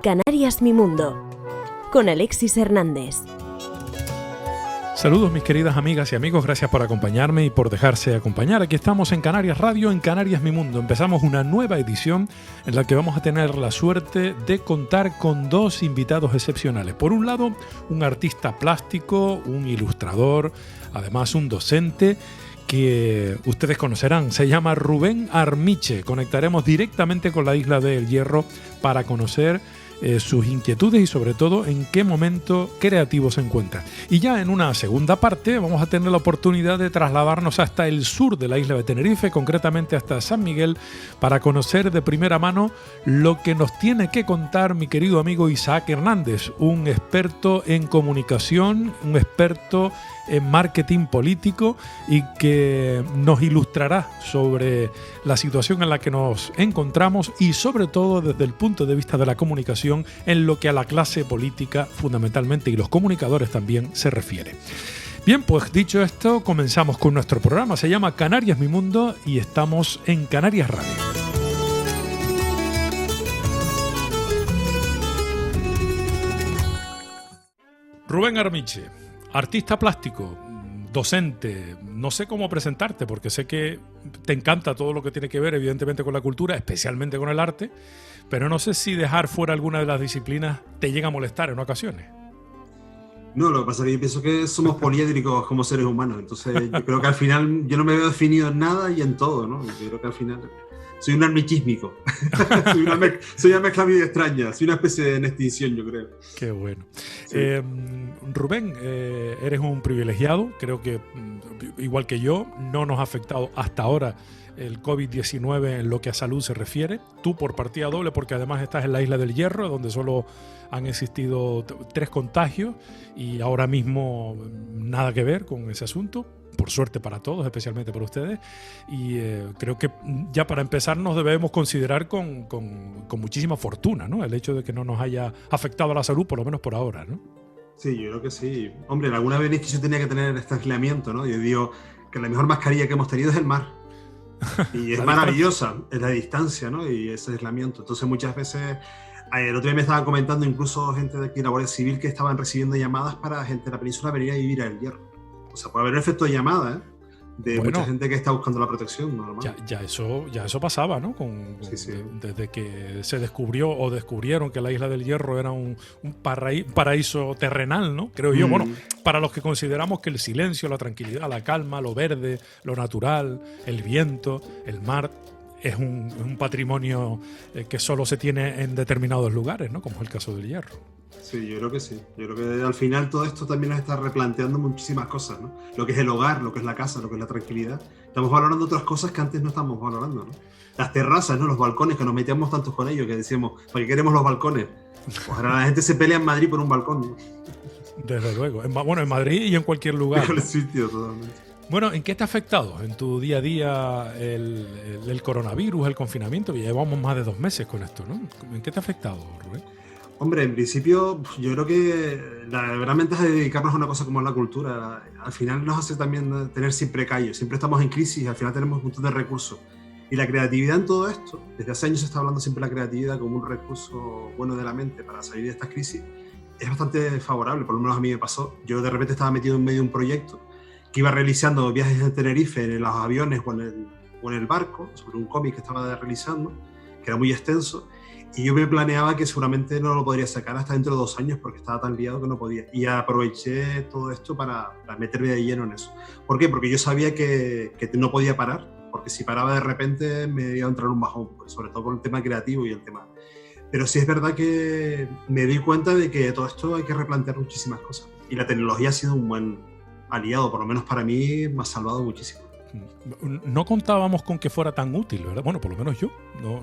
Canarias Mi Mundo, con Alexis Hernández. Saludos mis queridas amigas y amigos, gracias por acompañarme y por dejarse acompañar. Aquí estamos en Canarias Radio, en Canarias Mi Mundo. Empezamos una nueva edición en la que vamos a tener la suerte de contar con dos invitados excepcionales. Por un lado, un artista plástico, un ilustrador, además un docente que ustedes conocerán. Se llama Rubén Armiche. Conectaremos directamente con la isla de El Hierro para conocer sus inquietudes y sobre todo en qué momento creativo se encuentra. Y ya en una segunda parte vamos a tener la oportunidad de trasladarnos hasta el sur de la isla de Tenerife, concretamente hasta San Miguel, para conocer de primera mano lo que nos tiene que contar mi querido amigo Isaac Hernández, un experto en comunicación, un experto en marketing político y que nos ilustrará sobre la situación en la que nos encontramos y sobre todo desde el punto de vista de la comunicación en lo que a la clase política fundamentalmente y los comunicadores también se refiere. Bien, pues dicho esto, comenzamos con nuestro programa. Se llama Canarias Mi Mundo y estamos en Canarias Radio. Rubén Armiche, artista plástico, docente, no sé cómo presentarte porque sé que te encanta todo lo que tiene que ver evidentemente con la cultura, especialmente con el arte, pero no sé si dejar fuera alguna de las disciplinas te llega a molestar en ocasiones. No, lo que pasa es que yo pienso que somos poliédricos como seres humanos, entonces yo creo que al final yo no me veo definido en nada y en todo, ¿no? Yo creo que al final soy un armichismico, soy una mezcla muy extraña, soy una especie de en extinción, yo creo. Qué bueno. Sí. Rubén, eres un privilegiado, creo que igual que yo, no nos ha afectado hasta ahora el COVID-19 en lo que a salud se refiere. Tú por partida doble, porque además estás en la isla del Hierro, donde solo han existido 3 contagios y ahora mismo nada que ver con ese asunto. Por suerte para todos, especialmente para ustedes. Y creo que ya para empezar nos debemos considerar con muchísima fortuna, ¿no? El hecho de que no nos haya afectado a la salud, por lo menos por ahora, ¿no? Sí, yo creo que sí. Hombre, alguna vez que yo tenía que tener este aislamiento, ¿no? Yo digo que la mejor mascarilla que hemos tenido es el mar. Y es maravillosa, es la distancia, ¿no? Y ese aislamiento. Entonces muchas veces, el otro día me estaban comentando incluso gente de aquí de la Guardia Civil que estaban recibiendo llamadas para gente de la península venir a vivir a El Hierro. O sea, puede haber un efecto de llamada, de mucha gente que está buscando la protección normal. Ya eso pasaba, ¿no? Sí. Desde que se descubrió o descubrieron que la isla del Hierro era un paraíso terrenal, ¿no? Creo yo. Bueno, para los que consideramos que el silencio, la tranquilidad, la calma, lo verde, lo natural, el viento, el mar, es un patrimonio que solo se tiene en determinados lugares, ¿no? Como es el caso del Hierro. Sí, yo creo que sí. Yo creo que al final todo esto también nos está replanteando muchísimas cosas, ¿no? Lo que es el hogar, lo que es la casa, lo que es la tranquilidad. Estamos valorando otras cosas que antes no estábamos valorando, ¿no? Las terrazas, ¿no? Los balcones, que nos metíamos tantos con ellos, que decíamos, ¿para qué queremos los balcones? Pues ahora la gente se pelea en Madrid por un balcón, ¿no? Desde luego. Bueno, en Madrid y en cualquier lugar. En el sitio, totalmente. Bueno, ¿en qué te ha afectado en tu día a día el coronavirus, el confinamiento? Ya llevamos más de 2 meses con esto, ¿no? ¿En qué te ha afectado, Rubén? Hombre, en principio yo creo que la gran ventaja de dedicarnos a una cosa como es la cultura, al final nos hace también tener siempre callos, siempre estamos en crisis, al final tenemos un montón de recursos. Y la creatividad en todo esto, desde hace años se está hablando siempre de la creatividad como un recurso bueno de la mente para salir de estas crisis, es bastante favorable, por lo menos a mí me pasó. Yo de repente estaba metido en medio de un proyecto que iba realizando viajes en Tenerife, en los aviones o en el barco, sobre un cómic que estaba realizando, que era muy extenso. Y yo me planeaba que seguramente no lo podría sacar hasta dentro de 2 años porque estaba tan liado que no podía. Y aproveché todo esto para meterme de lleno en eso. ¿Por qué? Porque yo sabía que no podía parar, porque si paraba de repente me iba a entrar un bajón, pues, sobre todo con el tema creativo y el tema. Pero sí es verdad que me di cuenta de que todo esto hay que replantear muchísimas cosas. Y la tecnología ha sido un buen aliado, por lo menos para mí me ha salvado muchísimo. No contábamos con que fuera tan útil, ¿verdad? Bueno, por lo menos yo. No.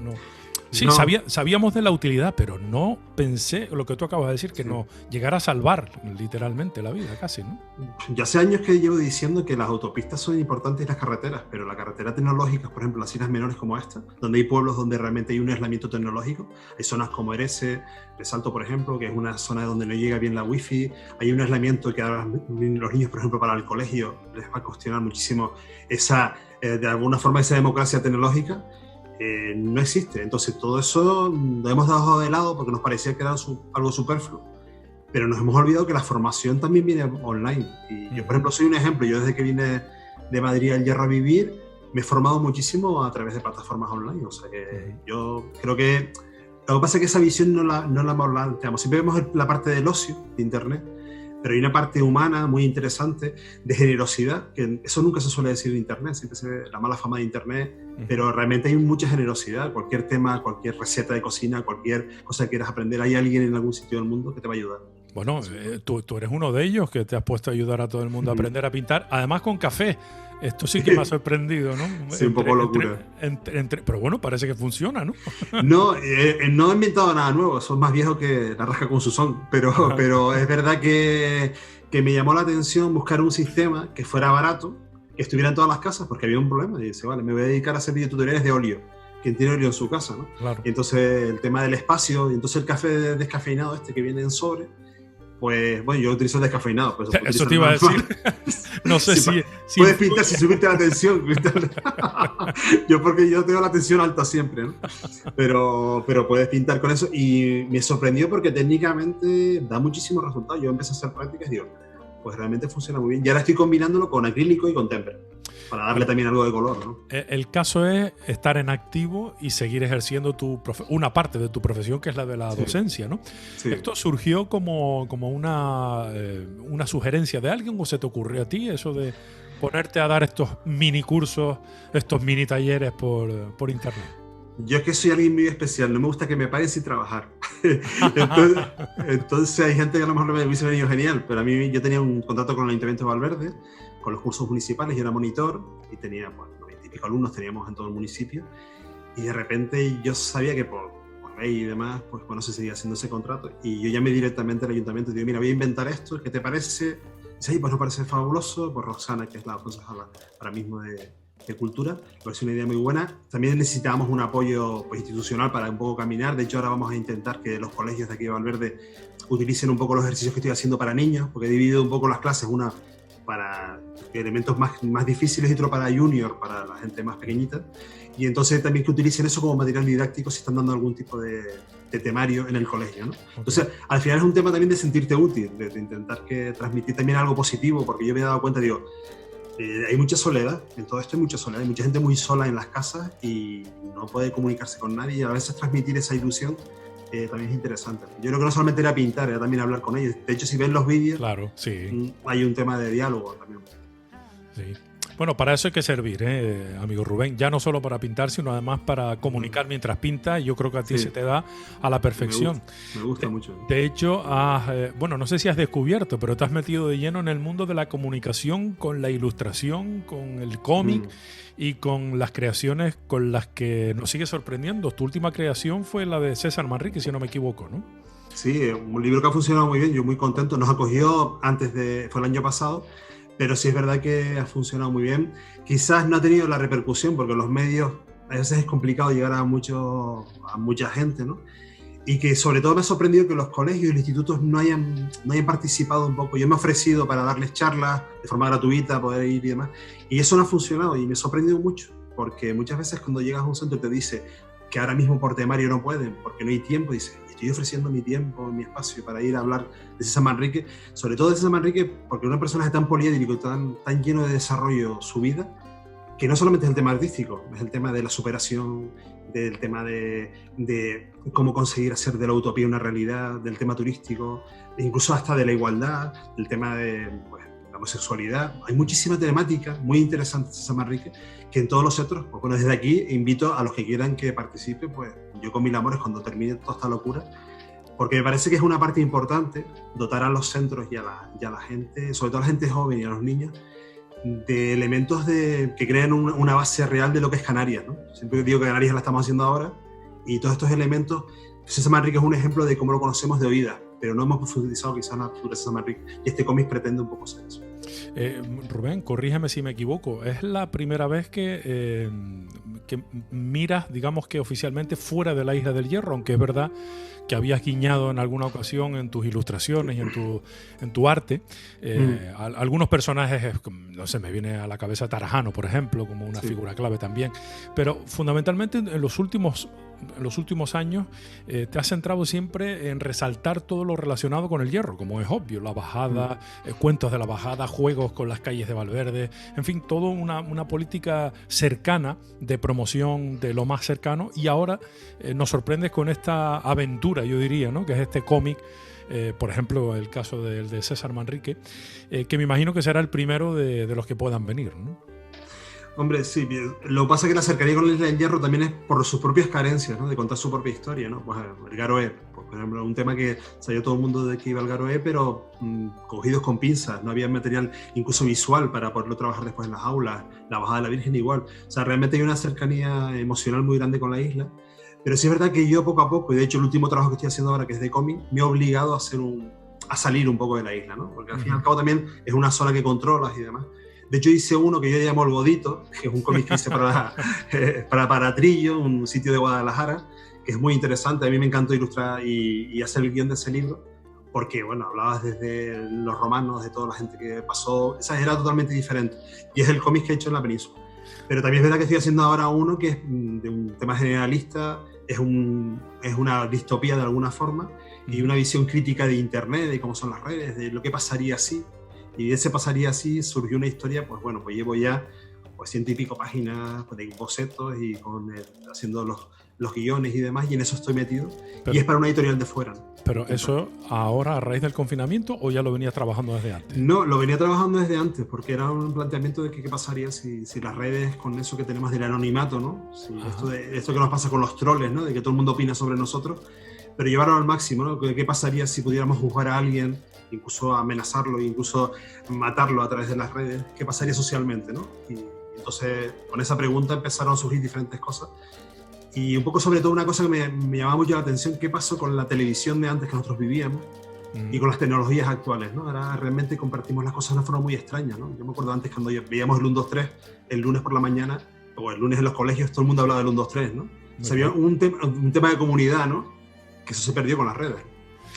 Sí, No, sabíamos de la utilidad, pero no pensé lo que tú acabas de decir, que sí. nos llegara a salvar literalmente la vida, casi, ¿no? Ya hace años que llevo diciendo que las autopistas son importantes y las carreteras, pero las carreteras tecnológicas, por ejemplo, las islas menores como esta, donde hay pueblos donde realmente hay un aislamiento tecnológico, hay zonas como Erese, de Salto, por ejemplo, que es una zona donde no llega bien la wifi, hay un aislamiento que ahora los niños, por ejemplo, para el colegio les va a cuestionar muchísimo esa, de alguna forma, esa democracia tecnológica. No existe. Entonces todo eso lo hemos dejado de lado porque nos parecía que era algo superfluo. Pero nos hemos olvidado que la formación también viene online. Y yo, por ejemplo, soy un ejemplo. Yo desde que vine de Madrid al Hierro a vivir, me he formado muchísimo a través de plataformas online. O sea que yo creo que lo que pasa es que esa visión no la planteamos. Siempre vemos la parte del ocio de Internet, pero hay una parte humana muy interesante de generosidad, que eso nunca se suele decir de Internet, siempre se ve la mala fama de Internet, pero realmente hay mucha generosidad. Cualquier tema, cualquier receta de cocina, cualquier cosa que quieras aprender, hay alguien en algún sitio del mundo que te va a ayudar. Bueno, tú eres uno de ellos que te has puesto a ayudar a todo el mundo a aprender a pintar, además con café. Esto sí que me ha sorprendido, ¿no? Sí, un poco locura. Pero bueno, parece que funciona, ¿no? No, no he inventado nada nuevo, son más viejos que la rasca con su son, pero es verdad que me llamó la atención buscar un sistema que fuera barato, que estuviera en todas las casas, porque había un problema. Y dice, vale, me voy a dedicar a hacer videotutoriales de óleo. Quien tiene óleo en su casa, ¿no? Claro. Y entonces el tema del espacio, y entonces el café descafeinado que viene en sobre, pues bueno, yo utilizo el descafeinado. Pues, eso te iba a decir. No sé si puedes pintar si subiste la tensión. Porque yo tengo la tensión alta siempre, ¿no? Pero puedes pintar con eso. Y me sorprendió porque técnicamente da muchísimos resultados. Yo empecé a hacer prácticas y digo, pues realmente funciona muy bien. Y ahora estoy combinándolo con acrílico y con témpera, para darle también algo de color, ¿no? El caso es estar en activo y seguir ejerciendo una parte de tu profesión, que es la de la docencia, ¿no? Sí. ¿Esto surgió como una sugerencia de alguien o se te ocurrió a ti eso de ponerte a dar estos mini cursos, estos mini talleres por internet? Yo es que soy alguien muy especial, no me gusta que me paguen sin trabajar. entonces hay gente que a lo mejor me hubiese venido genial, pero a mí yo tenía un contrato con el Ayuntamiento de Valverde, con los cursos municipales, yo era monitor y tenía 90 y pico alumnos, teníamos en todo el municipio, y de repente yo sabía que por ley y demás, pues bueno, se seguía haciendo ese contrato, y yo llamé directamente al ayuntamiento y digo, mira, voy a inventar esto, ¿qué te parece? Y dice, pues no parece fabuloso, pues Roxana, que es la concejala ahora mismo de cultura, me parece una idea muy buena. También necesitábamos un apoyo pues, institucional para un poco caminar. De hecho, ahora vamos a intentar que los colegios de aquí de Valverde utilicen un poco los ejercicios que estoy haciendo para niños, porque he dividido un poco las clases, una para elementos más difíciles y otro para junior, para la gente más pequeñita. Y entonces también que utilicen eso como material didáctico si están dando algún tipo de temario en el colegio, ¿no? Okay. Entonces, al final es un tema también de sentirte útil, de intentar transmitir también algo positivo, porque yo me he dado cuenta, digo, hay mucha soledad, en todo esto hay mucha soledad, hay mucha gente muy sola en las casas y no puede comunicarse con nadie, y a veces transmitir esa ilusión también es interesante. Yo creo que no solamente era pintar, era también hablar con ellos. De hecho, si ven los vídeos, claro, sí, hay un tema de diálogo también. Sí. Bueno, para eso hay que servir, amigo Rubén, ya no solo para pintar, sino además para comunicar mientras pintas, y yo creo que a ti se te da a la perfección. Me gusta mucho. De hecho, bueno, no sé si has descubierto, pero te has metido de lleno en el mundo de la comunicación con la ilustración, con el cómic y con las creaciones con las que nos sigue sorprendiendo. Tu última creación fue la de César Manrique, si no me equivoco, ¿no? Sí, un libro que ha funcionado muy bien, yo muy contento, nos acogió fue el año pasado, pero sí es verdad que ha funcionado muy bien. Quizás no ha tenido la repercusión porque los medios, a veces es complicado llegar a mucha gente, ¿no? Y que sobre todo me ha sorprendido que los colegios y los institutos no hayan participado un poco. Yo me he ofrecido para darles charlas de forma gratuita, poder ir y demás, y eso no ha funcionado y me ha sorprendido mucho, porque muchas veces cuando llegas a un centro te dice que ahora mismo por temario no pueden, porque no hay tiempo, dice, estoy ofreciendo mi tiempo, mi espacio para ir a hablar de César Manrique, sobre todo de César Manrique, porque una persona es tan poliédrico, tan lleno de desarrollo su vida, que no solamente es el tema artístico, es el tema de la superación, del tema de cómo conseguir hacer de la utopía una realidad, del tema turístico, incluso hasta de la igualdad, del tema de la homosexualidad. Hay muchísima temática muy interesante de César Manrique, que en todos los centros, pues bueno, desde aquí invito a los que quieran que participen, pues yo con mil amores cuando termine toda esta locura, porque me parece que es una parte importante dotar a los centros y a la gente, sobre todo a la gente joven y a los niños, de elementos que creen una base real de lo que es Canarias, ¿no? Siempre digo que Canarias la estamos haciendo ahora y todos estos elementos. César Manrique es un ejemplo de cómo lo conocemos de oídas, pero no hemos profundizado quizás en la figura de César Manrique, y este cómic pretende un poco hacer eso. Rubén, corrígeme si me equivoco, es la primera vez que miras, digamos que oficialmente, fuera de la Isla del Hierro, aunque es verdad que habías guiñado en alguna ocasión en tus ilustraciones y en tu arte. Algunos personajes, no sé, me viene a la cabeza Tarajano, por ejemplo, como una figura clave también, pero fundamentalmente en los últimos años te has centrado siempre en resaltar todo lo relacionado con el hierro, como es obvio, la bajada, cuentos de la bajada, juegos con las calles de Valverde, en fin, toda una política cercana de promoción de lo más cercano, y ahora nos sorprendes con esta aventura, yo diría, ¿no? Que es este cómic, por ejemplo, el caso de César Manrique, que me imagino que será el primero de los que puedan venir, ¿no? Hombre, sí, lo que pasa es que la cercanía con la Isla del Hierro también es por sus propias carencias, ¿no? De contar su propia historia, ¿no? Pues el Garoé, por ejemplo, un tema que sabía todo el mundo de que iba el Garoé, pero cogidos con pinzas, no había material incluso visual para poderlo trabajar después en las aulas, la bajada de la Virgen igual. O sea, realmente hay una cercanía emocional muy grande con la isla, pero sí es verdad que yo poco a poco, y de hecho el último trabajo que estoy haciendo ahora, que es de cómic, me ha obligado a salir un poco de la isla, ¿no? Porque al fin y al cabo también es una zona que controlas y demás. De hecho, hice uno que yo llamo El Godito, que es un cómic que hice para Trillo, un sitio de Guadalajara, que es muy interesante. A mí me encantó ilustrar y hacer el guión de ese libro, porque, bueno, hablabas desde los romanos, de toda la gente que pasó. Esa era totalmente diferente. Y es el cómic que he hecho en la península. Pero también es verdad que estoy haciendo ahora uno que es de un tema generalista, es una distopía de alguna forma, y una visión crítica de Internet, de cómo son las redes, de lo que pasaría así. Y de ese pasaría así surgió una historia, pues bueno, pues llevo ya 100 y pico páginas de bocetos y haciendo los guiones y demás, y en eso estoy metido. Y es para una editorial de fuera, ¿no? ¿Pero eso ahora a raíz del confinamiento o ya lo venías trabajando desde antes? No, lo venía trabajando desde antes, porque era un planteamiento de qué pasaría si las redes, con eso que tenemos del anonimato, ¿no? Si esto que nos pasa con los troles, ¿no? De que todo el mundo opina sobre nosotros, pero llevarlo al máximo, ¿no? ¿Qué pasaría si pudiéramos juzgar a alguien, incluso amenazarlo, incluso matarlo a través de las redes? ¿Qué pasaría socialmente, ¿no? Y entonces, con esa pregunta empezaron a surgir diferentes cosas. Y un poco, sobre todo, una cosa que me llamaba mucho la atención: ¿qué pasó con la televisión de antes que nosotros vivíamos y con las tecnologías actuales, ¿no? Ahora realmente compartimos las cosas de una forma muy extraña, ¿no? Yo me acuerdo antes, cuando veíamos el 1, 2, 3, el lunes por la mañana, o el lunes en los colegios, todo el mundo hablaba del 1, 2, 3, ¿no? O sea, había un tema de comunidad, ¿no? Que eso se perdió con las redes.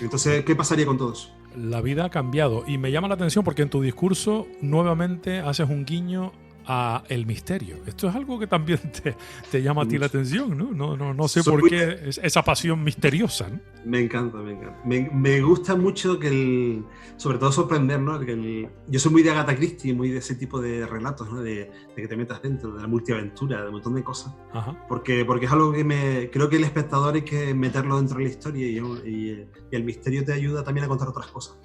Entonces, ¿qué pasaría con todo eso? La vida ha cambiado, y me llama la atención porque en tu discurso nuevamente haces un guiño a el misterio. Esto es algo que también te llama a ti la atención, ¿no? No sé por qué esa pasión misteriosa, ¿no? Me encanta. Me gusta mucho sobre todo sorprender, ¿no? Yo soy muy de Agatha Christie, muy de ese tipo de relatos, ¿no? De que te metas dentro, de la multiaventura, de un montón de cosas. Ajá. Porque es algo que creo que el espectador hay que meterlo dentro de la historia, y el misterio te ayuda también a contar otras cosas.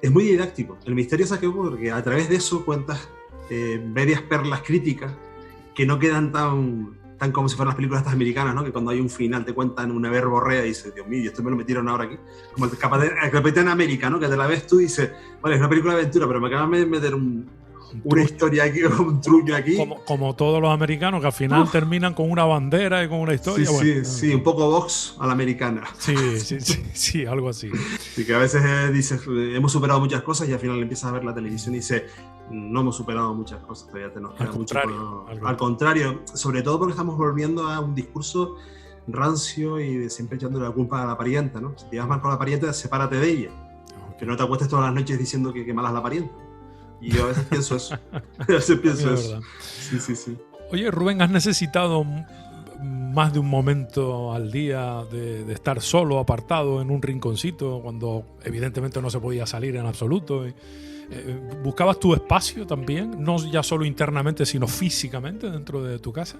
Es muy didáctico. El misterio es aquello porque a través de eso cuentas varias perlas críticas que no quedan tan como si fueran las películas estas americanas, ¿no? Que cuando hay un final te cuentan una verborrea y dices, Dios mío, esto me lo metieron ahora aquí. Como el Capitán América, ¿no? Que te la ves tú y dices, vale, es una película de aventura, pero me acaban de meter una historia aquí, un truño aquí. Como todos los americanos, que al final terminan con una bandera y con una historia. Sí, un poco Vox a la americana. Sí, algo así. Sí, que a veces dices, hemos superado muchas cosas, y al final empiezas a ver la televisión y dices, no hemos superado muchas cosas, todavía nos queda mucho. Al contrario, sobre todo porque estamos volviendo a un discurso rancio y de siempre echándole la culpa a la parienta, ¿no? Si te llevas mal con la parienta, sepárate de ella. Que no te acuestes todas las noches diciendo que mala es la parienta. Y yo a veces pienso eso. Sí. Oye, Rubén, ¿has necesitado más de un momento al día de estar solo, apartado en un rinconcito, cuando evidentemente no se podía salir en absoluto? ¿Buscabas tu espacio también? No ya solo internamente, sino físicamente dentro de tu casa.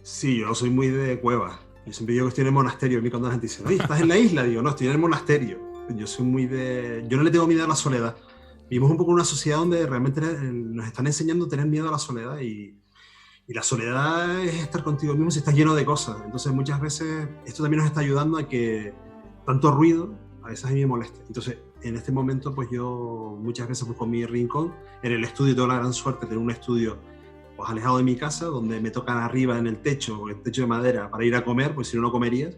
Sí, yo soy muy de cueva. Yo siempre digo que estoy en el monasterio. A mí, cuando la gente dice, oye, ¿estás en la isla? Digo, no, estoy en el monasterio. Yo no le tengo miedo a la soledad. Vivimos un poco en una sociedad donde realmente nos están enseñando a tener miedo a la soledad, y la soledad es estar contigo mismo si estás lleno de cosas. Entonces, muchas veces esto también nos está ayudando a que tanto ruido a veces a mí me molesta. Entonces, en este momento, pues yo muchas veces busco mi rincón. En el estudio tengo la gran suerte de tener un estudio pues alejado de mi casa, donde me tocan arriba en el techo de madera, para ir a comer, pues si no, no comerías.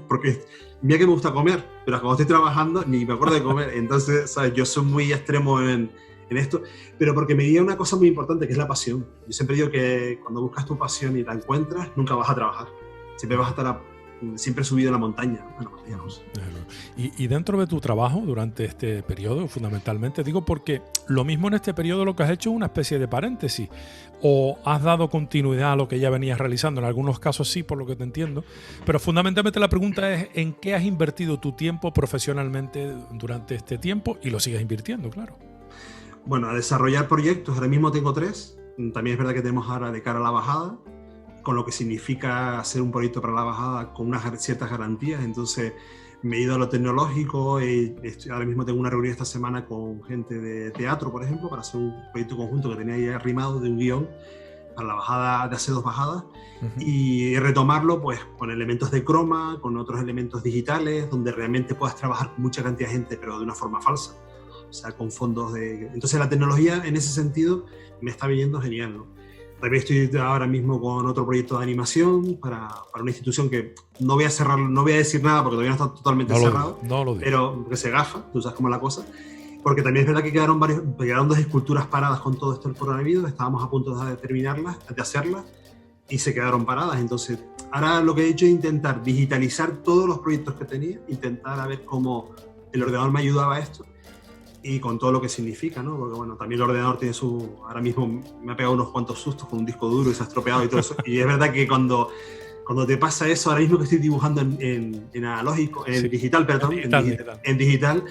Porque mira que me gusta comer, pero cuando estoy trabajando ni me acuerdo de comer. Entonces, ¿sabes? Yo soy muy extremo en esto, pero porque me guía una cosa muy importante, que es la pasión. Yo siempre digo que cuando buscas tu pasión y la encuentras, nunca vas a trabajar. Siempre vas a estar siempre subido en la montaña, ¿no? En la montaña rusa. Y dentro de tu trabajo durante este periodo, fundamentalmente, digo porque lo mismo en este periodo lo que has hecho es una especie de paréntesis, o has dado continuidad a lo que ya venías realizando. En algunos casos sí, por lo que te entiendo, pero fundamentalmente la pregunta es ¿en qué has invertido tu tiempo profesionalmente durante este tiempo? Y lo sigues invirtiendo, claro. Bueno, a desarrollar proyectos, ahora mismo tengo 3. También es verdad que tenemos ahora de cara a la bajada, con lo que significa hacer un proyecto para la bajada con unas ciertas garantías. Entonces me he ido a lo tecnológico, ahora mismo tengo una reunión esta semana con gente de teatro, por ejemplo, para hacer un proyecto conjunto que tenía ya arrimado de un guión para la bajada, de hacer 2 bajadas, y retomarlo pues con elementos de croma, con otros elementos digitales, donde realmente puedas trabajar con mucha cantidad de gente, pero de una forma falsa, o sea, con fondos de... Entonces la tecnología en ese sentido me está viniendo genial, ¿no? También estoy ahora mismo con otro proyecto de animación para una institución que no voy a cerrar, no voy a decir nada porque todavía no está totalmente cerrado, pero que se gafa, tú sabes cómo es la cosa. Porque también es verdad que quedaron 2 esculturas paradas con todo esto del coronavirus, estábamos a punto de terminarlas, de hacerlas, y se quedaron paradas. Entonces, ahora lo que he hecho es intentar digitalizar todos los proyectos que tenía, intentar a ver cómo el ordenador me ayudaba a esto, y con todo lo que significa, ¿no? Porque bueno, también el ordenador tiene ahora mismo me ha pegado unos cuantos sustos con un disco duro y se ha estropeado y todo eso. Y es verdad que cuando te pasa eso, ahora mismo que estoy dibujando en analógico, en digital, perdón, en digital,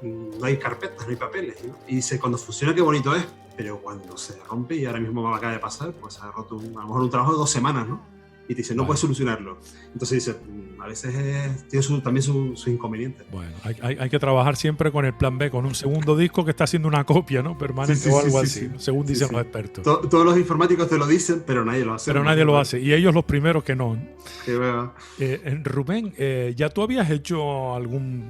no hay carpetas, no hay papeles, ¿no? Y dice, cuando funciona qué bonito es, pero cuando se rompe, y ahora mismo me acaba de pasar, pues se ha roto a lo mejor un trabajo de 2 semanas, ¿no? Y te dice, no puedes solucionarlo. Entonces dice, a veces tiene también sus inconvenientes. Bueno, hay que trabajar siempre con el plan B, con un segundo disco que está haciendo una copia, ¿no? Permanente o algo así, según dicen los expertos. Todos los informáticos te lo dicen, pero nadie lo hace. Pero nadie lo hace, y ellos los primeros que no. Que Rubén, ¿ya tú habías hecho algún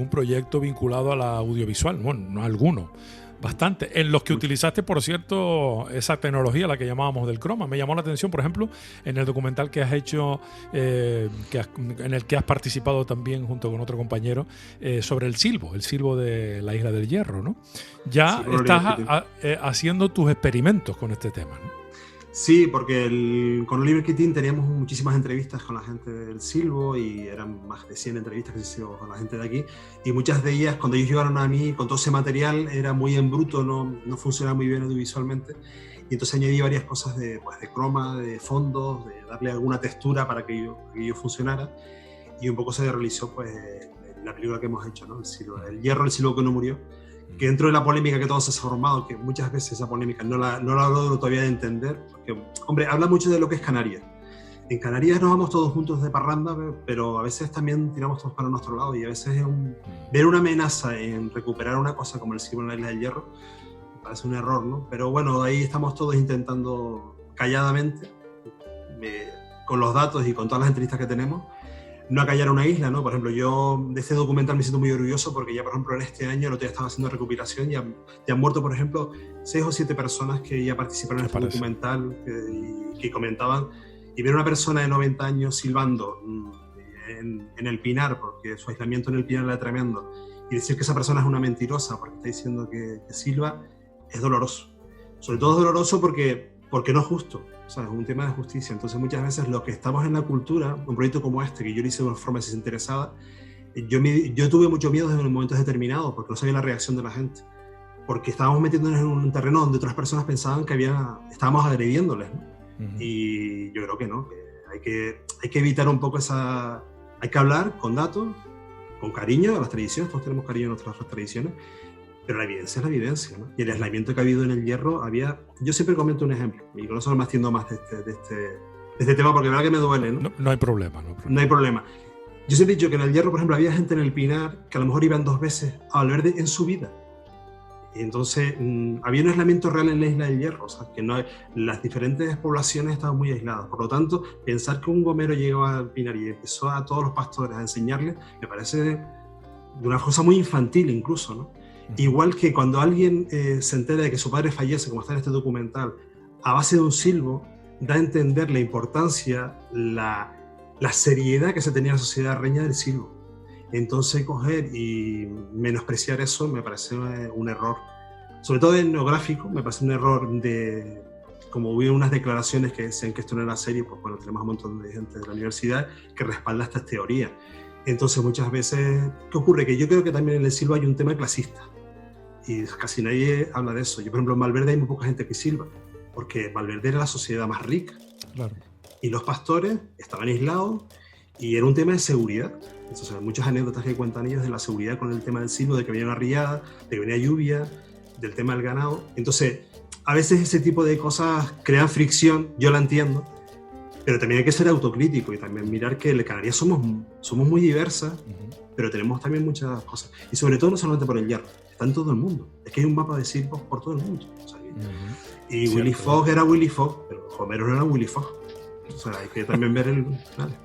proyecto vinculado a la audiovisual? Bueno, no alguno. Bastante. En los que utilizaste, por cierto, esa tecnología, la que llamábamos del croma. Me llamó la atención, por ejemplo, en el documental que has hecho, en el que has participado también junto con otro compañero, sobre el silbo de la Isla del Hierro, ¿no? Ya estás haciendo tus experimentos con este tema, ¿no? Sí, porque con Oliver Keating teníamos muchísimas entrevistas con la gente del silbo, y eran más de 100 entrevistas que se hicieron con la gente de aquí, y muchas de ellas, cuando ellos llegaron a mí con todo ese material, era muy en bruto, no funcionaba muy bien audiovisualmente, y entonces añadí varias cosas de croma, de fondos, de darle alguna textura para que ello funcionara, y un poco se realizó pues la película que hemos hecho, ¿no? El Hierro, el silbo que no murió, que dentro de la polémica que todos se ha formado, que muchas veces esa polémica no la logro todavía de entender, porque, hombre, habla mucho de lo que es Canarias. En Canarias nos vamos todos juntos de parranda, pero a veces también tiramos todos para nuestro lado, y a veces ver una amenaza en recuperar una cosa como el silbo en la Isla del Hierro me parece un error, ¿no? Pero bueno, ahí estamos todos intentando calladamente, con los datos y con todas las entrevistas que tenemos, no acallar una isla, ¿no? Por ejemplo, yo de este documental me siento muy orgulloso porque ya, por ejemplo, en este año, el otro día estaba haciendo recuperación, ya han muerto, por ejemplo, 6 o 7 personas que ya participaron en este documental que comentaban, y ver una persona de 90 años silbando en el Pinar, porque su aislamiento en el Pinar era tremendo, y decir que esa persona es una mentirosa porque está diciendo que silba, es doloroso. Sobre todo es doloroso porque no es justo. O sea, es un tema de justicia. Entonces muchas veces los que estamos en la cultura, un proyecto como este, que yo lo hice de una forma desinteresada, yo tuve mucho miedo desde momentos determinados porque no sabía la reacción de la gente, porque estábamos metiéndonos en un terreno donde otras personas pensaban que estábamos agrediéndoles, ¿no? Y yo creo que no, que hay que evitar un poco hay que hablar con datos, con cariño a las tradiciones, todos tenemos cariño a nuestras tradiciones, pero la evidencia es la evidencia, ¿no? Y el aislamiento que ha habido en el Hierro yo siempre comento un ejemplo, y con eso no me extiendo más de este tema, porque la verdad que me duele, ¿no? No hay problema. No hay problema. Yo siempre he dicho que en el Hierro, por ejemplo, había gente en el Pinar que a lo mejor iban 2 veces a Valverde en su vida. Y entonces había un aislamiento real en la Isla del Hierro, o sea, que las diferentes poblaciones estaban muy aisladas. Por lo tanto, pensar que un gomero llegó al Pinar y empezó a todos los pastores a enseñarles, me parece de una cosa muy infantil incluso, ¿no? Igual que cuando alguien se entera de que su padre fallece, como está en este documental, a base de un silbo, da a entender la importancia, la seriedad que se tenía en la sociedad reña del silbo. Entonces coger y menospreciar eso me parece un error. Sobre todo etnográfico, me parece un error de... Como hubo unas declaraciones que decían que esto no era serio, pues bueno, tenemos un montón de gente de la universidad que respalda estas teorías. Entonces muchas veces, ¿qué ocurre? Que yo creo que también en el silbo hay un tema clasista. Y casi nadie habla de eso. Yo, por ejemplo, en Valverde hay muy poca gente que silba, porque Valverde era la sociedad más rica. Claro. Y los pastores estaban aislados y era un tema de seguridad. Entonces, hay muchas anécdotas que cuentan ellos de la seguridad con el tema del silbo, de que venía una riada, de que venía lluvia, del tema del ganado. Entonces, a veces ese tipo de cosas crean fricción, yo la entiendo, pero también hay que ser autocrítico y también mirar que en Canarias somos muy diversas, pero tenemos también muchas cosas. Y sobre todo no solamente por el hierro, está en todo el mundo. Es que hay un mapa de silbos por todo el mundo. O sea, y cierto. Willy Fogg era Willy Fogg, pero Homero no era Willy Fogg. O sea, hay que también ver el... Vale.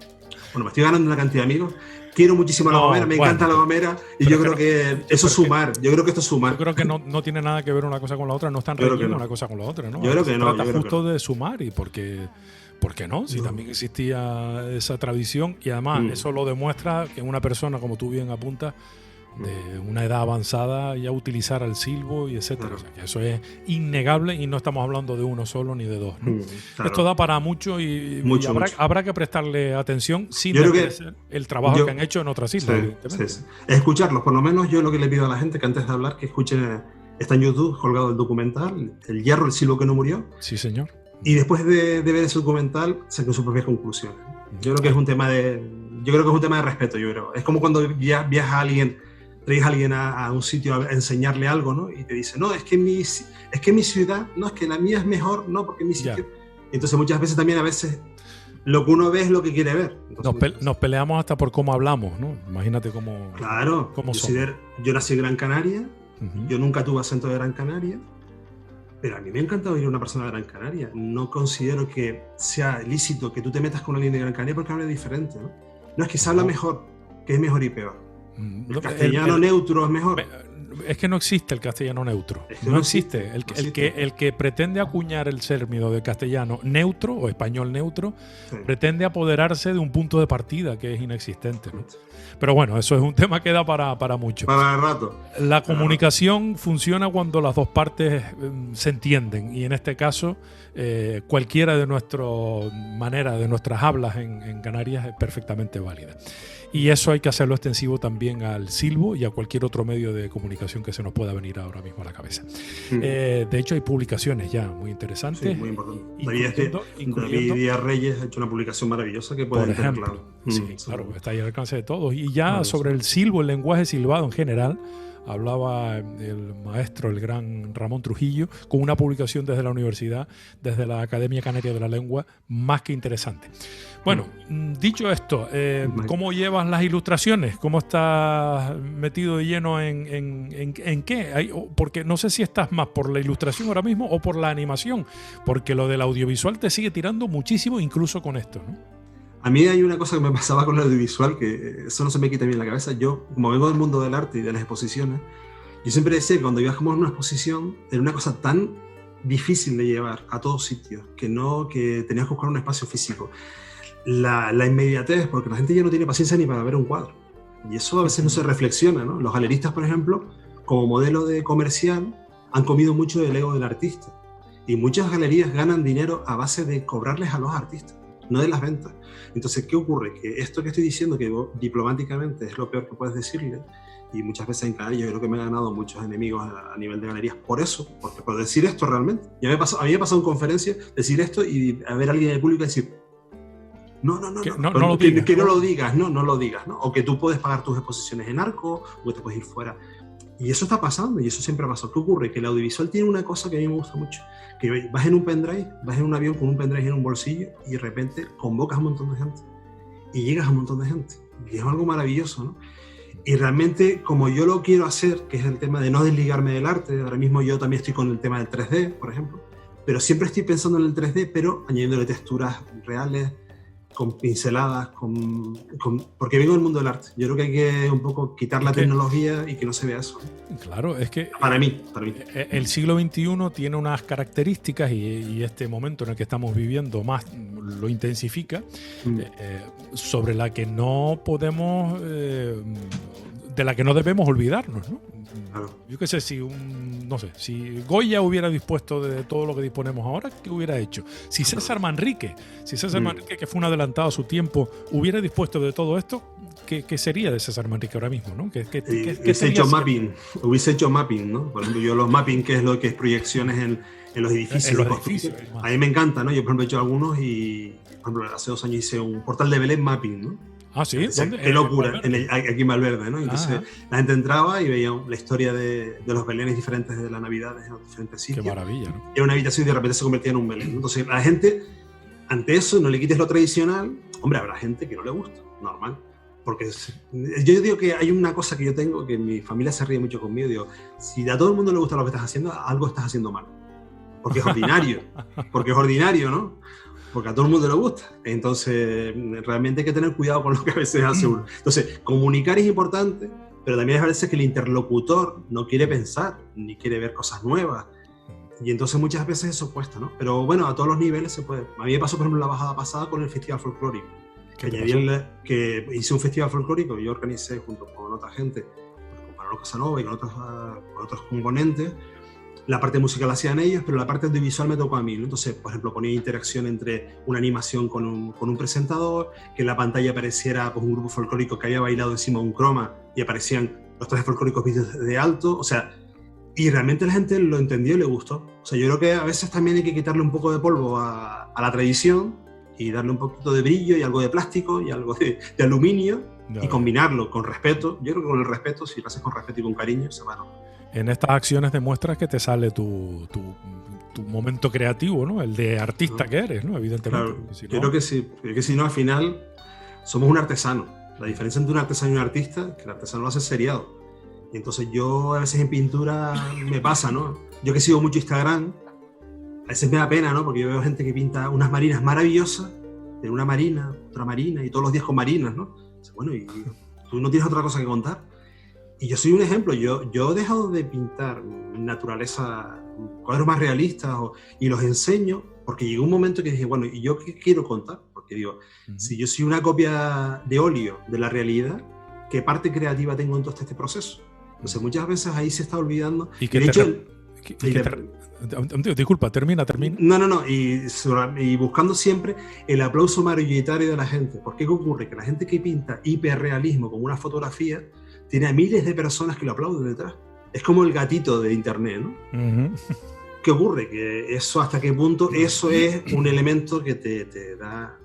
Bueno, me estoy ganando una cantidad de amigos. Quiero muchísimo a La Gomera, me encanta La Gomera y yo creo que eso es sumar. Yo creo que esto es sumar. Yo creo que no tiene nada que ver una cosa con la otra, no están reñiendo una cosa con la otra, ¿no? Yo creo que no. Se trata justo de sumar y ¿por qué no? Si también existía esa tradición y además eso lo demuestra que una persona, como tú bien apuntas, de una edad avanzada ya utilizar el silbo y etcétera. Claro. O sea, que eso es innegable y no estamos hablando de uno solo ni de dos, ¿no? Claro. Esto da para mucho y habrá que prestarle atención sin desmerecer el trabajo que han hecho en otras islas. Sí. Escucharlos, por lo menos yo lo que le pido a la gente que antes de hablar que escuchen, está en YouTube colgado el documental, El hierro, el silbo que no murió. Sí, señor. Y después de ver ese documental saquen sus propias conclusiones. Yo creo que es un tema de respeto, yo creo. Es como cuando viaja alguien, traes a alguien a un sitio a enseñarle algo, ¿no? Y te dice, no, es que mi ciudad, no, es que la mía es mejor, no, porque mi sitio... Entonces muchas veces también lo que uno ve es lo que quiere ver. Entonces, nos peleamos hasta por cómo hablamos, ¿no? Imagínate cómo... Claro, yo nací en Gran Canaria, yo nunca tuve acento de Gran Canaria, pero a mí me ha encantado ir a una persona de Gran Canaria. No considero que sea lícito que tú te metas con alguien de Gran Canaria porque habla diferente, ¿no? No es que se habla mejor, que es mejor y peor. El castellano neutro es mejor. Es que no existe el castellano neutro. No existe. El que pretende acuñar el término de castellano neutro o español neutro pretende apoderarse de un punto de partida que es inexistente, ¿no? Pero bueno, eso es un tema que da para mucho. Para el rato. La comunicación funciona cuando las dos partes se entienden y en este caso cualquiera de nuestras hablas en Canarias es perfectamente válida. Y eso hay que hacerlo extensivo también al silbo y a cualquier otro medio de comunicación que se nos pueda venir ahora mismo a la cabeza. De hecho, hay publicaciones ya muy interesantes. Sí, muy importante. David Díaz Reyes ha hecho una publicación maravillosa que puede tener, claro. Sí, claro, está ahí al alcance de todos. Y ya sobre el silbo, el lenguaje silbado en general, hablaba el maestro, el gran Ramón Trujillo, con una publicación desde la universidad, desde la Academia Canaria de la Lengua, más que interesante. Bueno, dicho esto, ¿cómo llevas las ilustraciones? ¿Cómo estás metido de lleno en qué? Porque no sé si estás más por la ilustración ahora mismo o por la animación, porque lo del audiovisual te sigue tirando muchísimo, incluso con esto, ¿no? A mí hay una cosa que me pasaba con el audiovisual, que eso no se me quita bien la cabeza. Yo, como vengo del mundo del arte y de las exposiciones, yo siempre decía que cuando íbamos a una exposición era una cosa tan difícil de llevar a todos sitios, que tenías que buscar un espacio físico. La inmediatez, porque la gente ya no tiene paciencia ni para ver un cuadro. Y eso a veces no se reflexiona, ¿no? Los galeristas, por ejemplo, como modelo de comercial, han comido mucho del ego del artista. Y muchas galerías ganan dinero a base de cobrarles a los artistas, no de las ventas. Entonces, ¿qué ocurre? Que esto que estoy diciendo, que diplomáticamente es lo peor que puedes decirle, y muchas veces en Canarias yo creo que me he ganado muchos enemigos a nivel de galerías por eso, porque por decir esto realmente. A mí me ha pasado en conferencias decir esto y a ver a alguien en el público y decir no lo digas, no lo digas, ¿no? O que tú puedes pagar tus exposiciones en Arco, o que te puedes ir fuera. Y eso está pasando, y eso siempre ha pasado. ¿Qué ocurre? Que el audiovisual tiene una cosa que a mí me gusta mucho, que vas en un pendrive, vas en un avión con un pendrive en un bolsillo y de repente convocas a un montón de gente y llegas a un montón de gente. Y es algo maravilloso, ¿no? Y realmente, como yo lo quiero hacer, que es el tema de no desligarme del arte, ahora mismo yo también estoy con el tema del 3D, por ejemplo, pero siempre estoy pensando en el 3D, pero añadiéndole texturas reales, con pinceladas, porque vengo del mundo del arte. Yo creo que hay que un poco quitar la tecnología y que no se vea eso. Claro, es que para mí. El siglo XXI tiene unas características y este momento en el que estamos viviendo más lo intensifica, sobre la que no podemos, de la que no debemos olvidarnos, ¿no? Claro. Yo qué sé, si Goya hubiera dispuesto de todo lo que disponemos ahora, ¿qué hubiera hecho? Si César Manrique, que fue un adelantado a su tiempo, hubiera dispuesto de todo esto, ¿qué sería de César Manrique ahora mismo, ¿no? Hubiese hecho mapping, ¿no? Por ejemplo, yo los mapping, que es lo que es proyecciones en los edificios. A mí me encanta, ¿no? Yo, por ejemplo, he hecho algunos y, por ejemplo, hace 2 años hice un portal de Belén mapping, ¿no? Ah, sí. Qué locura, aquí en Valverde, ¿no? Entonces la gente entraba y veía la historia de los belenes diferentes de la Navidad en los diferentes sitios. Qué maravilla, ¿no? Era una habitación y de repente se convertía en un belén. Entonces la gente, ante eso, no le quites lo tradicional. Hombre, habrá gente que no le gusta, normal. Porque yo digo que hay una cosa que yo tengo, que mi familia se ríe mucho conmigo. Digo, si a todo el mundo le gusta lo que estás haciendo, algo estás haciendo mal. Porque es ordinario, ¿no? Porque a todo el mundo le gusta. Entonces, realmente hay que tener cuidado con lo que a veces hace uno. Entonces, comunicar es importante, pero también hay veces que el interlocutor no quiere pensar, ni quiere ver cosas nuevas. Y entonces muchas veces eso cuesta, ¿no? Pero bueno, a todos los niveles se puede. A mí me pasó, por ejemplo, la bajada pasada con el Festival Folclórico. Que hice un festival folclórico que yo organicé junto con otra gente, con Manolo Casanova y con otros componentes. La parte musical la hacían ellos, pero la parte audiovisual me tocó a mí, ¿no? Entonces, por ejemplo, ponía interacción entre una animación con un presentador, que en la pantalla apareciera pues, un grupo folclórico que había bailado encima de un croma y aparecían los trajes folclóricos vistos de alto, o sea, y realmente la gente lo entendió y le gustó. O sea, yo creo que a veces también hay que quitarle un poco de polvo a la tradición y darle un poquito de brillo y algo de plástico y algo de aluminio y combinarlo con respeto. Yo creo que con el respeto, si lo haces con respeto y con cariño, se va a notar. En estas acciones demuestras que te sale tu momento creativo, ¿no? El de artista que eres, ¿no? Evidentemente. Claro, yo creo que sí. Porque si no, al final somos un artesano. La diferencia entre un artesano y un artista es que el artesano lo hace seriado. Y entonces yo a veces en pintura me pasa, ¿no? Yo que sigo mucho Instagram, a veces me da pena, ¿no? Porque yo veo gente que pinta unas marinas maravillosas, de una marina, otra marina, y todos los días con marinas, ¿no? Bueno, y tú no tienes otra cosa que contar. Y yo soy un ejemplo, yo he dejado de pintar naturaleza, cuadros más realistas y los enseño porque llegó un momento que dije, bueno, ¿y yo qué quiero contar? Porque digo, si yo soy una copia de óleo de la realidad, ¿qué parte creativa tengo en todo este proceso? Entonces muchas veces ahí se está olvidando. Disculpa, termina. No, y buscando siempre el aplauso mayoritario de la gente. ¿Por qué ocurre? Que la gente que pinta hiperrealismo con una fotografía tiene a miles de personas que lo aplauden detrás. Es como el gatito de internet, ¿no? ¿Qué ocurre? Que eso, ¿hasta qué punto? Eso es un elemento que te da...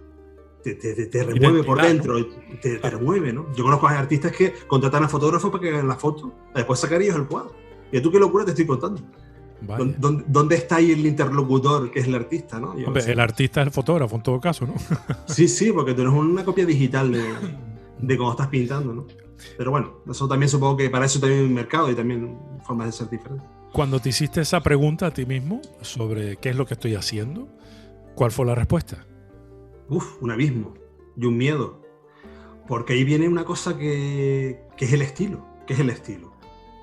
Te remueve por dentro, te remueve, ¿no? Yo conozco a artistas que contratan a fotógrafos para que hagan la foto, para después sacar ellos el cuadro. Y tú qué locura te estoy contando. ¿Dónde está ahí el interlocutor que es el artista, ¿no? Hombre, el artista es el fotógrafo en todo caso, ¿no? Sí, porque tú eres una copia digital de cómo estás pintando, ¿no? Pero bueno, eso también supongo que para eso también hay un mercado y también formas de ser diferentes. Cuando te hiciste esa pregunta a ti mismo sobre qué es lo que estoy haciendo, ¿cuál fue la respuesta? Un abismo y un miedo. Porque ahí viene una cosa que es el estilo. ¿Qué es el estilo?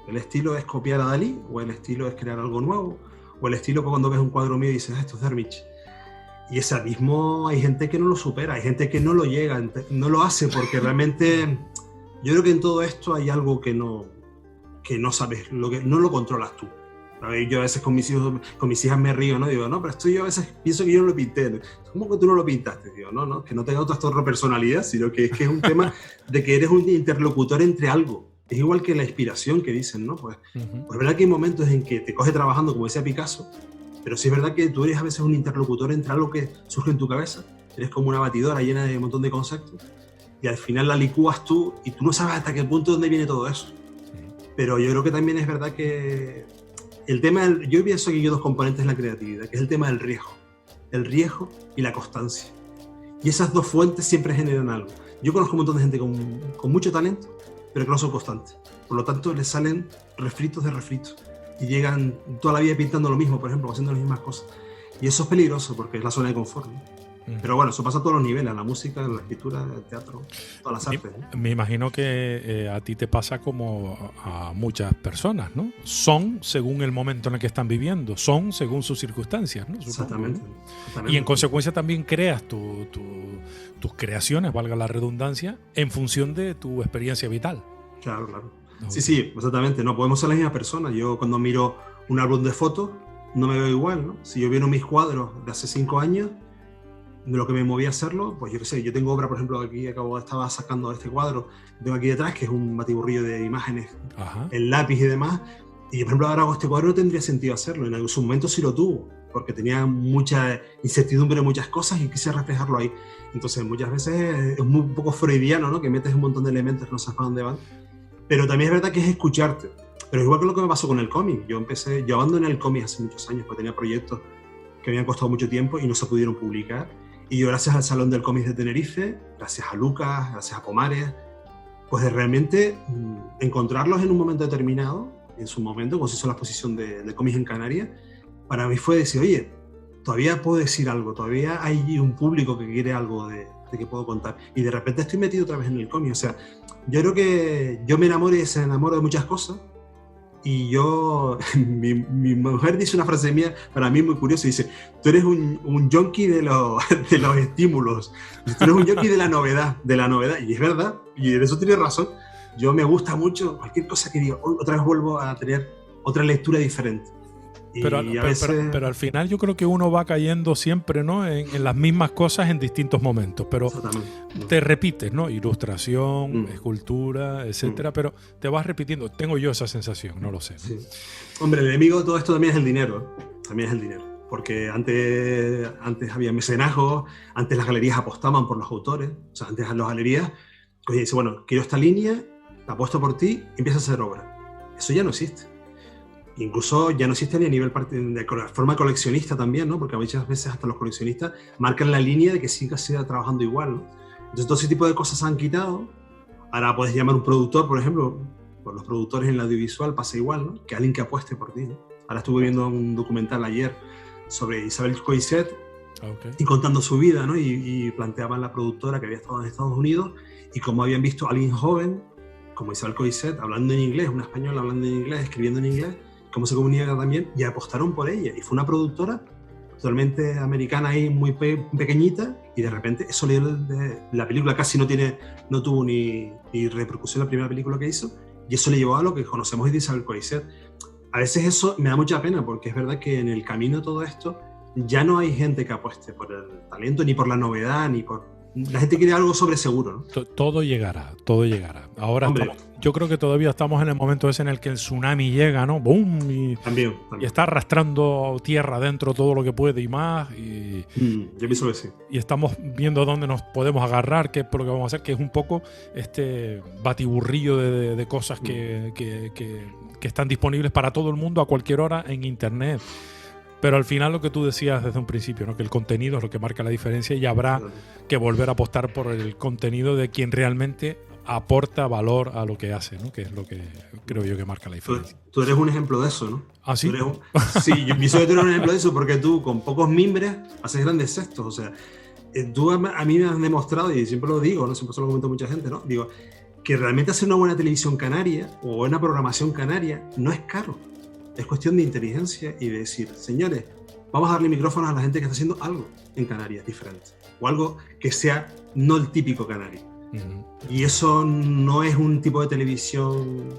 ¿El estilo es copiar a Dalí? ¿O el estilo es crear algo nuevo? ¿O el estilo cuando ves un cuadro mío y dices, esto es Dermich? Y ese abismo hay gente que no lo supera, hay gente que no lo llega, no lo hace porque realmente... Yo creo que en todo esto hay algo que no sabes, no lo controlas tú. Yo a veces con mis hijas me río, ¿no? Digo, no, pero esto yo a veces pienso que yo no lo pinté. ¿Cómo que tú no lo pintaste? Digo, no, que no tenga otra personalidad, sino que es un tema de que eres un interlocutor entre algo. Es igual que la inspiración que dicen, ¿no? Pues es verdad que hay momentos en que te coge trabajando, como decía Picasso, pero sí es verdad que tú eres a veces un interlocutor entre algo que surge en tu cabeza. Eres como una batidora llena de un montón de conceptos. Y al final la licúas tú y tú no sabes hasta qué punto dónde viene todo eso. Pero yo creo que también es verdad que el tema yo pienso que hay 2 componentes en la creatividad, que es el tema del riesgo y la constancia. Y esas 2 fuentes siempre generan algo. Yo conozco un montón de gente con mucho talento, pero que no son constantes. Por lo tanto, les salen refritos de refritos y llegan toda la vida pintando lo mismo, por ejemplo, haciendo las mismas cosas. Y eso es peligroso porque es la zona de confort, ¿no? Pero bueno, eso pasa a todos los niveles, en la música, en la escritura, en el teatro, todas las artes. Me imagino que a ti te pasa como a muchas personas, ¿no? Son según el momento en el que están viviendo, son según sus circunstancias, ¿no? Supongo, Exactamente, ¿no? exactamente. Y en consecuencia también creas tus creaciones, valga la redundancia, en función de tu experiencia vital. Claro, claro. Okay. Sí, exactamente. No podemos ser la misma persona. Yo cuando miro un álbum de fotos no me veo igual, ¿no? Si yo viero mis cuadros de hace 5 años, de lo que me movía a hacerlo, pues yo qué sé, yo tengo obra, por ejemplo, aquí estaba sacando este cuadro, tengo aquí detrás, que es un batiburrillo de imágenes, el lápiz y demás, y por ejemplo ahora hago este cuadro, no tendría sentido hacerlo, en su momento sí lo tuvo, porque tenía mucha incertidumbre en muchas cosas y quise reflejarlo ahí. Entonces muchas veces es un poco freudiano, ¿no? Que metes un montón de elementos que no sabes para dónde van, pero también es verdad que es escucharte. Pero igual que lo que me pasó con el cómic, yo abandoné el cómic hace muchos años, porque tenía proyectos que me habían costado mucho tiempo y no se pudieron publicar. Y yo, gracias al Salón del Cómic de Tenerife, gracias a Lucas, gracias a Pomares, pues de realmente encontrarlos en un momento determinado, en su momento, cuando se hizo la exposición de cómics en Canarias, para mí fue decir, oye, todavía puedo decir algo, todavía hay un público que quiere algo de que puedo contar. Y de repente estoy metido otra vez en el cómic. O sea, yo creo que yo me enamoro y se enamoro de muchas cosas. Y yo, mi mujer dice una frase mía para mí muy curiosa, dice, tú eres un junkie de los estímulos, tú eres un junkie de la novedad, y es verdad, y en eso tienes razón. Yo me gusta mucho cualquier cosa que diga, otra vez vuelvo a tener otra lectura diferente. Pero al final yo creo que uno va cayendo siempre, ¿no? en las mismas cosas en distintos momentos, pero te repites, ¿no? Ilustración, escultura, etcétera, pero te vas repitiendo. Tengo yo esa sensación, no lo sé, ¿no? Sí. Hombre, el enemigo de todo esto también es el dinero, porque antes había mecenazgo, antes las galerías apostaban por los autores, o sea, antes las galerías, oye, dice, bueno, quiero esta línea, te apuesto por ti, empieza a hacer obra. Eso ya no existe. Incluso ya no existe ni a nivel de forma coleccionista también, ¿no? Porque muchas veces hasta los coleccionistas marcan la línea de que siga trabajando igual, ¿no? Entonces todo ese tipo de cosas se han quitado. Ahora puedes llamar a un productor, por ejemplo, por los productores en el audiovisual pasa igual, ¿no? Que alguien que apueste por ti, ¿no? Ahora estuve viendo un documental ayer sobre Isabel Coixet y contando su vida, ¿no? Y planteaban la productora que había estado en Estados Unidos y cómo habían visto a alguien joven como Isabel Coixet hablando en inglés, una española hablando en inglés, escribiendo en inglés, cómo se comunica también, y apostaron por ella. Y fue una productora totalmente americana ahí, muy pequeñita, y de repente eso la película casi no tuvo ni repercusión la primera película que hizo, y eso le llevó a lo que conocemos hoy de Isabel Coixet. A veces eso me da mucha pena, porque es verdad que en el camino de todo esto ya no hay gente que apueste por el talento, ni por la novedad, ni por... La gente quiere algo sobre seguro, ¿no? Todo llegará. Ahora yo creo que todavía estamos en el momento ese en el que el tsunami llega, ¿no? ¡Bum! Y está arrastrando tierra adentro todo lo que puede y más. Yo pienso que sí. Y estamos viendo dónde nos podemos agarrar, qué es lo que vamos a hacer, que es un poco este batiburrillo de cosas que están disponibles para todo el mundo a cualquier hora en Internet. Pero al final lo que tú decías desde un principio, ¿no? Que el contenido es lo que marca la diferencia y habrá que volver a apostar por el contenido de quien realmente aporta valor a lo que hace, ¿no? Que es lo que creo yo que marca la diferencia. Tú eres un ejemplo de eso, ¿no? ¿Ah, sí? Sí, yo pienso que tú eres un ejemplo de eso porque tú con pocos mimbres haces grandes cestos. O sea, tú a mí me has demostrado, y siempre lo digo, ¿no? Siempre se lo comento a mucha gente, ¿no? Digo, que realmente hacer una buena televisión canaria o buena programación canaria no es caro. Es cuestión de inteligencia y de decir, señores, vamos a darle micrófonos a la gente que está haciendo algo en Canarias diferente. O algo que sea no el típico canario. Y eso no es un tipo de televisión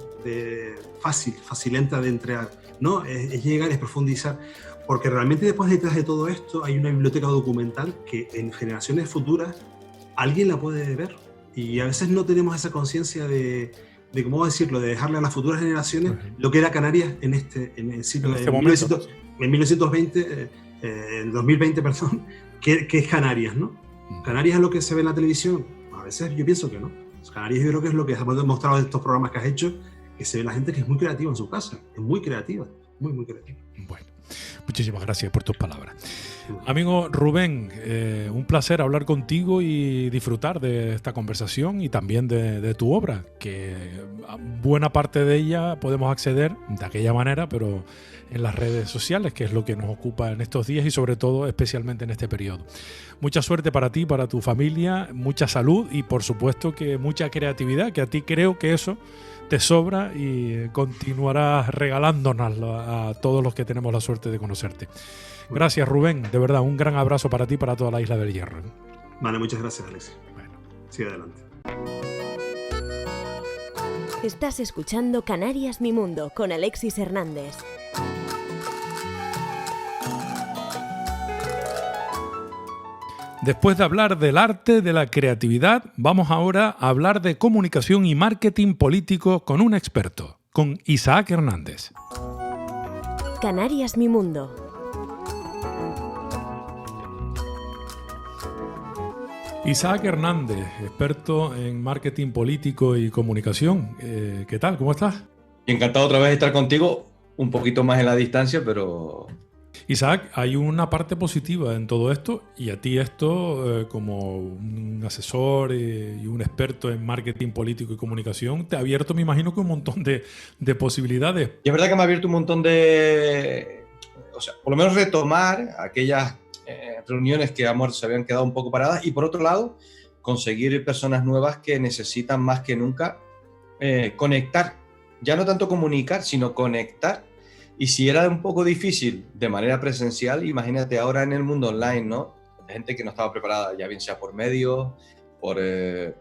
facilenta de entregar. No, es llegar, es profundizar. Porque realmente detrás de todo esto hay una biblioteca documental que en generaciones futuras alguien la puede ver. Y a veces no tenemos esa conciencia de cómo decirlo, de dejarle a las futuras generaciones lo que era Canarias en el siglo en 1920, en 2020, perdón, que es Canarias, ¿no? Canarias es lo que se ve en la televisión. A veces yo pienso que no. Canarias yo creo que es lo que hemos demostrado en estos programas que has hecho, que se ve la gente que es muy creativa en su casa, es muy creativa, muy creativa. Bueno, muchísimas gracias por tus palabras. Amigo Rubén, un placer hablar contigo y disfrutar de esta conversación y también de tu obra, que a buena parte de ella podemos acceder de aquella manera, pero en las redes sociales, que es lo que nos ocupa en estos días y sobre todo especialmente en este periodo. Mucha suerte para ti, para tu familia, mucha salud y por supuesto que mucha creatividad, que a ti creo que eso te sobra y continuarás regalándonos a todos los que tenemos la suerte de conocerte. Gracias, Rubén, de verdad, un gran abrazo para ti y para toda la Isla del Hierro. Vale, muchas gracias, Alexis. Bueno. Sigue adelante. Estás escuchando Canarias Mi Mundo con Alexis Hernández. Después de hablar del arte, de la creatividad, vamos ahora a hablar de comunicación y marketing político con un experto, con Isaac Hernández. Canarias Mi Mundo. Isaac Hernández, experto en marketing político y comunicación. ¿Qué tal? ¿Cómo estás? Encantado otra vez de estar contigo, un poquito más en la distancia, pero... Isaac, hay una parte positiva en todo esto y a ti esto, como un asesor y un experto en marketing político y comunicación, te ha abierto, me imagino, que un montón de posibilidades. Y es verdad que me ha abierto un montón de... O sea, por lo menos retomar aquellas reuniones que se habían quedado un poco paradas y por otro lado, conseguir personas nuevas que necesitan más que nunca conectar. Ya no tanto comunicar, sino conectar. Y si era un poco difícil de manera presencial, imagínate ahora en el mundo online, ¿no? Gente que no estaba preparada, ya bien sea por medios, porque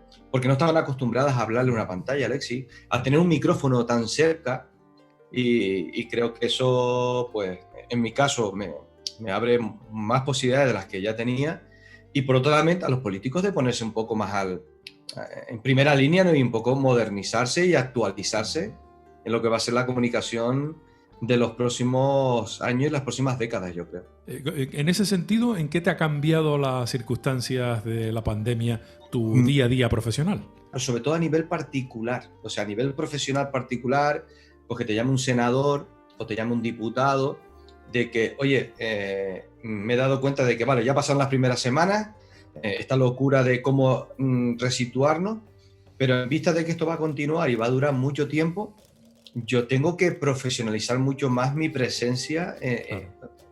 no estaban acostumbradas a hablarle a una pantalla, Alexis, a tener un micrófono tan cerca y creo que eso, pues, en mi caso, me abre más posibilidades de las que ya tenía y por otro lado a los políticos de ponerse un poco más en primera línea, ¿no? Y un poco modernizarse y actualizarse en lo que va a ser la comunicación de los próximos años y las próximas décadas, yo creo. En ese sentido, ¿en qué te ha cambiado las circunstancias de la pandemia tu día a día profesional? Pero sobre todo a nivel particular, o sea, a nivel profesional particular, pues que te llame un senador o te llame un diputado, de que, oye, me he dado cuenta de que, vale, ya pasaron las primeras semanas, esta locura de cómo resituarnos, pero en vista de que esto va a continuar y va a durar mucho tiempo, yo tengo que profesionalizar mucho más mi presencia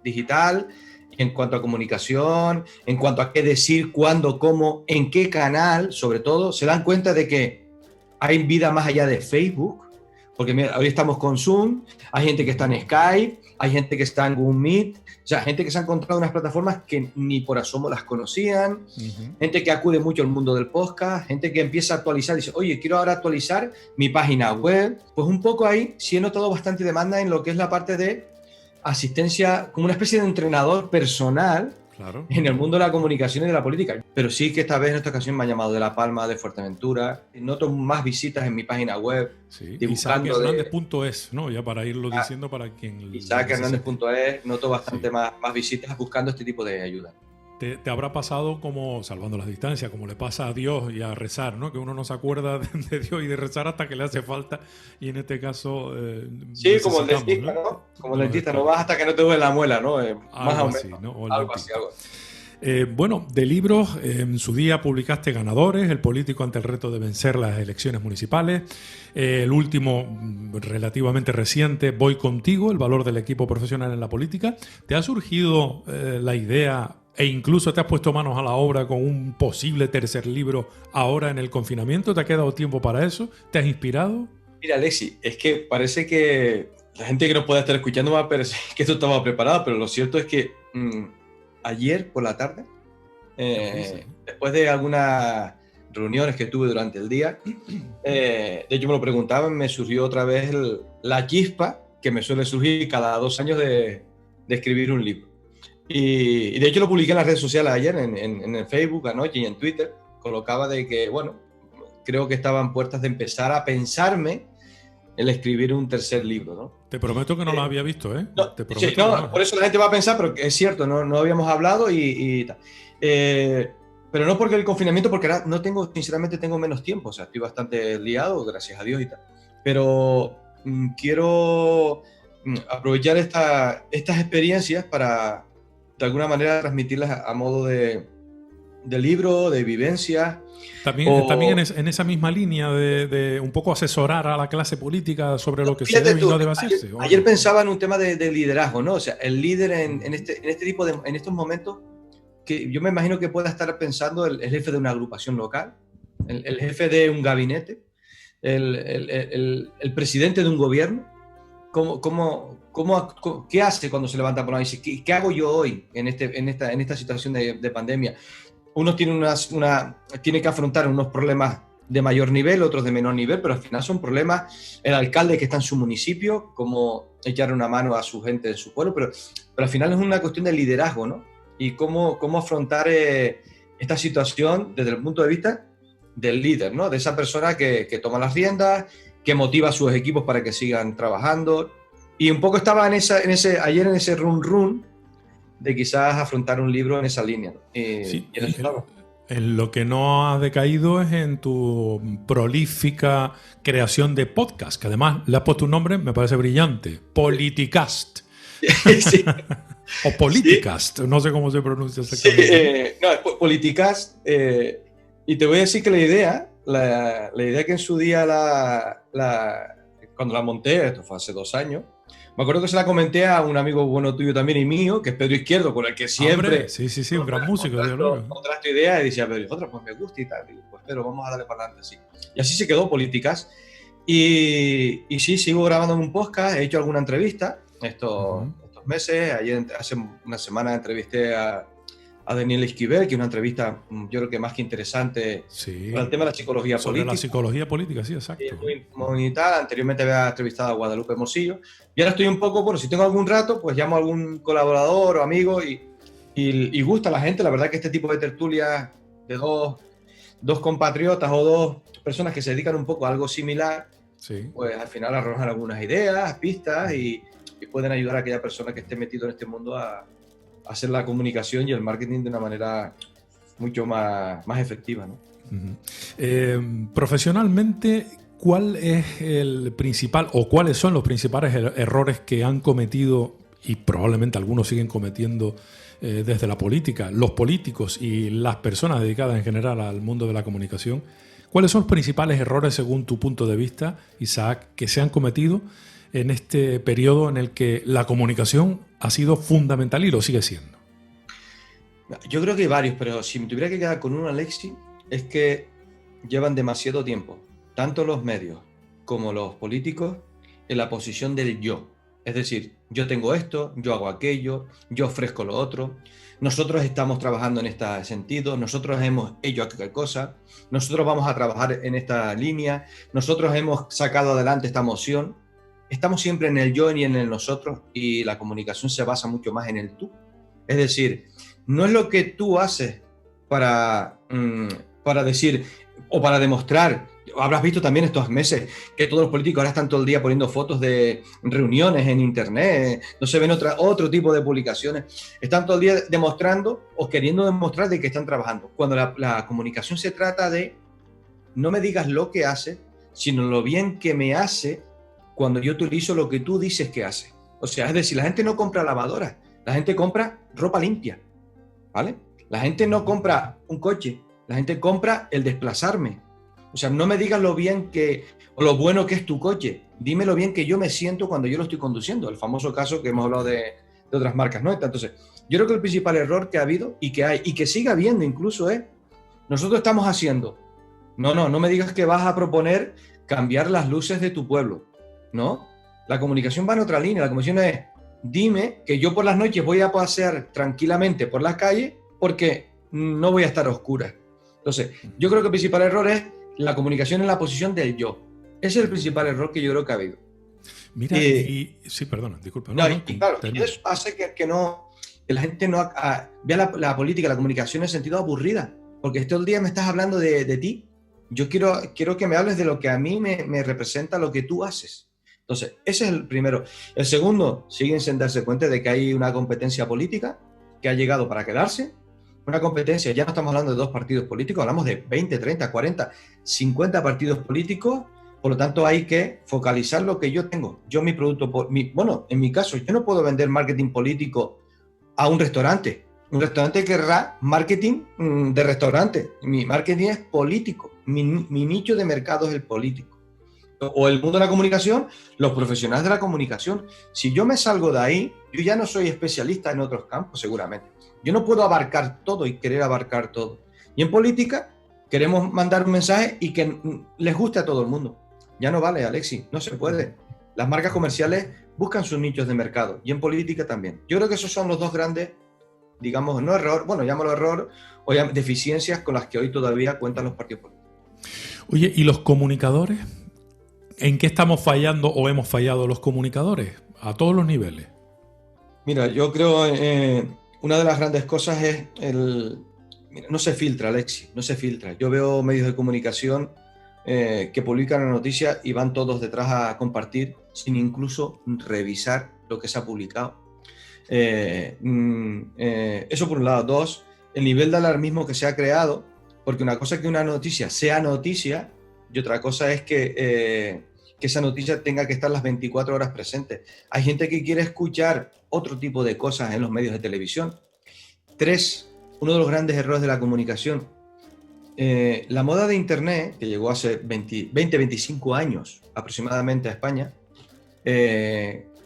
digital en cuanto a comunicación, en cuanto a qué decir, cuándo, cómo, en qué canal, sobre todo. Se dan cuenta de que hay vida más allá de Facebook, porque mira, hoy estamos con Zoom, hay gente que está en Skype, hay gente que está en Google Meet, o sea, gente que se ha encontrado unas plataformas que ni por asomo las conocían, gente que acude mucho al mundo del podcast, gente que empieza a actualizar y dice, oye, quiero ahora actualizar mi página web. Pues un poco ahí sí he notado bastante demanda en lo que es la parte de asistencia, como una especie de entrenador personal. Claro. En el mundo de la comunicación y de la política. Pero sí que esta vez, en esta ocasión, me han llamado de La Palma, de Fuerteventura. Noto más visitas en mi página web. Sí. IsaacHernández.es, ¿no? Ya para irlo diciendo para quien... IsaacHernández.es, noto bastante más visitas buscando este tipo de ayuda. Te habrá pasado como, salvando las distancias, como le pasa a Dios y a rezar, ¿no? Que uno no se acuerda de Dios y de rezar hasta que le hace falta. Y en este caso... sí, como el dentista, ¿no? Como el dentista, no vas hasta que no te duele la muela, ¿no? Más o menos. ¿No? Algo así. Bueno, de libros, en su día publicaste Ganadores, El político ante el reto de vencer las elecciones municipales. El último, relativamente reciente, Voy contigo, el valor del equipo profesional en la política. ¿Te ha surgido la idea e incluso te has puesto manos a la obra con un posible tercer libro ahora en el confinamiento? ¿Te ha quedado tiempo para eso? ¿Te has inspirado? Mira, Alexis, es que parece que la gente que nos pueda estar escuchando va a parecer que esto estaba preparado, pero lo cierto es que ayer por la tarde, después de algunas reuniones que tuve durante el día, de hecho me lo preguntaban, me surgió otra vez la chispa que me suele surgir cada 2 años de escribir un libro. Y de hecho lo publiqué en las redes sociales ayer, en el Facebook anoche y en Twitter. Colocaba de que, bueno, creo que estaban puertas de empezar a pensarme el escribir un tercer libro, ¿no? Te prometo que no lo había visto, ¿eh? No, Te prometo sí, no, por eso la gente va a pensar, pero es cierto, no habíamos hablado y tal. Pero no porque el confinamiento, porque ahora sinceramente tengo menos tiempo, o sea, estoy bastante liado, gracias a Dios y tal. Pero quiero aprovechar estas experiencias para, de alguna manera, transmitirlas a modo de de libro, de vivencia. También en esa misma línea de un poco asesorar a la clase política sobre lo que se debe y no debe hacerse. Ayer pensaba en un tema de liderazgo, ¿no? O sea, el líder en estos momentos, que yo me imagino que pueda estar pensando el jefe de una agrupación local, el jefe de un gabinete, el presidente de un gobierno. ¿Qué hace cuando se levanta por la noche? ¿Qué hago yo hoy en esta situación de pandemia? Uno tiene que afrontar unos problemas de mayor nivel, otros de menor nivel, pero al final son problemas. El alcalde que está en su municipio, cómo echar una mano a su gente de su pueblo, pero al final es una cuestión de liderazgo, ¿no? Y cómo afrontar esta situación desde el punto de vista del líder, ¿no? De esa persona que toma las riendas, que motiva a sus equipos para que sigan trabajando. Y un poco estaba ayer en ese run de quizás afrontar un libro en esa línea, ¿no? Sí, en lo que no has decaído es en tu prolífica creación de podcast, que además le has puesto un nombre, me parece brillante, Politicast. Sí. O Politicast, sí. No sé cómo se pronuncia exactamente. Sí, no, Politicast. Y te voy a decir que la idea que en su día cuando la monté, esto fue hace 2 años, me acuerdo que se la comenté a un amigo bueno tuyo también y mío, que es Pedro Izquierdo, con el que siempre... Sí, un gran músico. Otras tu idea y decía, Pedro, otra, pues me gusta y tal. Digo, pues Pedro, vamos a darle para adelante, sí. Y así se quedó Políticas. Y sí, sigo grabando un podcast, he hecho alguna entrevista estos meses. Ayer, hace una semana, entrevisté a Daniel Esquivel, que es una entrevista, yo creo que más que interesante, sobre el tema de la psicología política. Sobre la psicología política, sí, exacto. Muy tal. Anteriormente había entrevistado a Guadalupe Morcillo. Y ahora estoy un poco, bueno, si tengo algún rato, pues llamo a algún colaborador o amigo y gusta a la gente. La verdad que este tipo de tertulias de dos compatriotas o 2 personas que se dedican un poco a algo similar, sí, pues al final arrojan algunas ideas, pistas y pueden ayudar a aquella persona que esté metido en este mundo a hacer la comunicación y el marketing de una manera mucho más efectiva, ¿no? Profesionalmente, ¿cuál es el principal o cuáles son los principales errores que han cometido y probablemente algunos siguen cometiendo desde la política, los políticos y las personas dedicadas en general al mundo de la comunicación? ¿Cuáles son los principales errores según tu punto de vista, Isaac, que se han cometido en este periodo en el que la comunicación ha sido fundamental y lo sigue siendo? Yo creo que hay varios, pero si me tuviera que quedar con uno, Alexis, es que llevan demasiado tiempo, tanto los medios como los políticos, en la posición del yo. Es decir, yo tengo esto, yo hago aquello, yo ofrezco lo otro, nosotros estamos trabajando en este sentido, nosotros hemos hecho aquella cosa, nosotros vamos a trabajar en esta línea, nosotros hemos sacado adelante esta moción. Estamos siempre en el yo y en el nosotros, y la comunicación se basa mucho más en el tú. Es decir, no es lo que tú haces para decir o para demostrar. Habrás visto también estos meses que todos los políticos ahora están todo el día poniendo fotos de reuniones en internet, no se ven otro tipo de publicaciones. Están todo el día demostrando o queriendo demostrar de que están trabajando. Cuando la comunicación se trata de no me digas lo que hace, sino lo bien que me hace cuando yo utilizo lo que tú dices que hace. O sea, es decir, la gente no compra lavadoras, la gente compra ropa limpia, ¿vale? La gente no compra un coche, la gente compra el desplazarme. O sea, no me digas lo bien o lo bueno que es tu coche, dime lo bien que yo me siento cuando yo lo estoy conduciendo. El famoso caso que hemos hablado de otras marcas, ¿no? Entonces, yo creo que el principal error que ha habido y que hay, y que sigue habiendo incluso, es, nosotros estamos haciendo, no me digas que vas a proponer cambiar las luces de tu pueblo. No, la comunicación va en otra línea. La comunicación es, dime que yo por las noches voy a pasear tranquilamente por las calles porque no voy a estar a oscuras. Entonces, yo creo que el principal error es la comunicación en la posición del yo. Ese es el principal error que yo creo que ha habido. Mira, sí, perdona, disculpa. Claro, y eso hace que la gente no vea la política, la comunicación en sentido aburrida, porque todo el día me estás hablando de ti. Yo quiero que me hables de lo que a mí me representa lo que tú haces. Entonces, ese es el primero. El segundo, siguen sin darse cuenta de que hay una competencia política que ha llegado para quedarse. Una competencia, ya no estamos hablando de 2 partidos políticos, hablamos de 20, 30, 40, 50 partidos políticos. Por lo tanto, hay que focalizar lo que yo tengo. Yo mi producto, en mi caso, yo no puedo vender marketing político a un restaurante Un restaurante querrá marketing de restaurante. Mi marketing es político. Mi nicho de mercado es el político. O el mundo de la comunicación, los profesionales de la comunicación. Si yo me salgo de ahí, yo ya no soy especialista en otros campos, seguramente. Yo no puedo abarcar todo y querer abarcar todo. Y en política queremos mandar un mensaje y que les guste a todo el mundo. Ya no vale, Alexis, no se puede. Las marcas comerciales buscan sus nichos de mercado y en política también. Yo creo que esos son los dos grandes, digamos, no error, bueno, llámalo error o deficiencias con las que hoy todavía cuentan los partidos políticos. Oye, ¿y los comunicadores? ¿En qué estamos fallando o hemos fallado los comunicadores? A todos los niveles. Mira, yo creo una de las grandes cosas es mira, no se filtra, Alexis, no se filtra. Yo veo medios de comunicación que publican la noticia y van todos detrás a compartir sin incluso revisar lo que se ha publicado. Eso por un lado. Dos, el nivel de alarmismo que se ha creado, porque una cosa es que una noticia sea noticia y otra cosa es que esa noticia tenga que estar las 24 horas presente. Hay gente que quiere escuchar otro tipo de cosas en los medios de televisión. Tres, uno de los grandes errores de la comunicación. La moda de Internet, que llegó hace 20-25 años aproximadamente a España,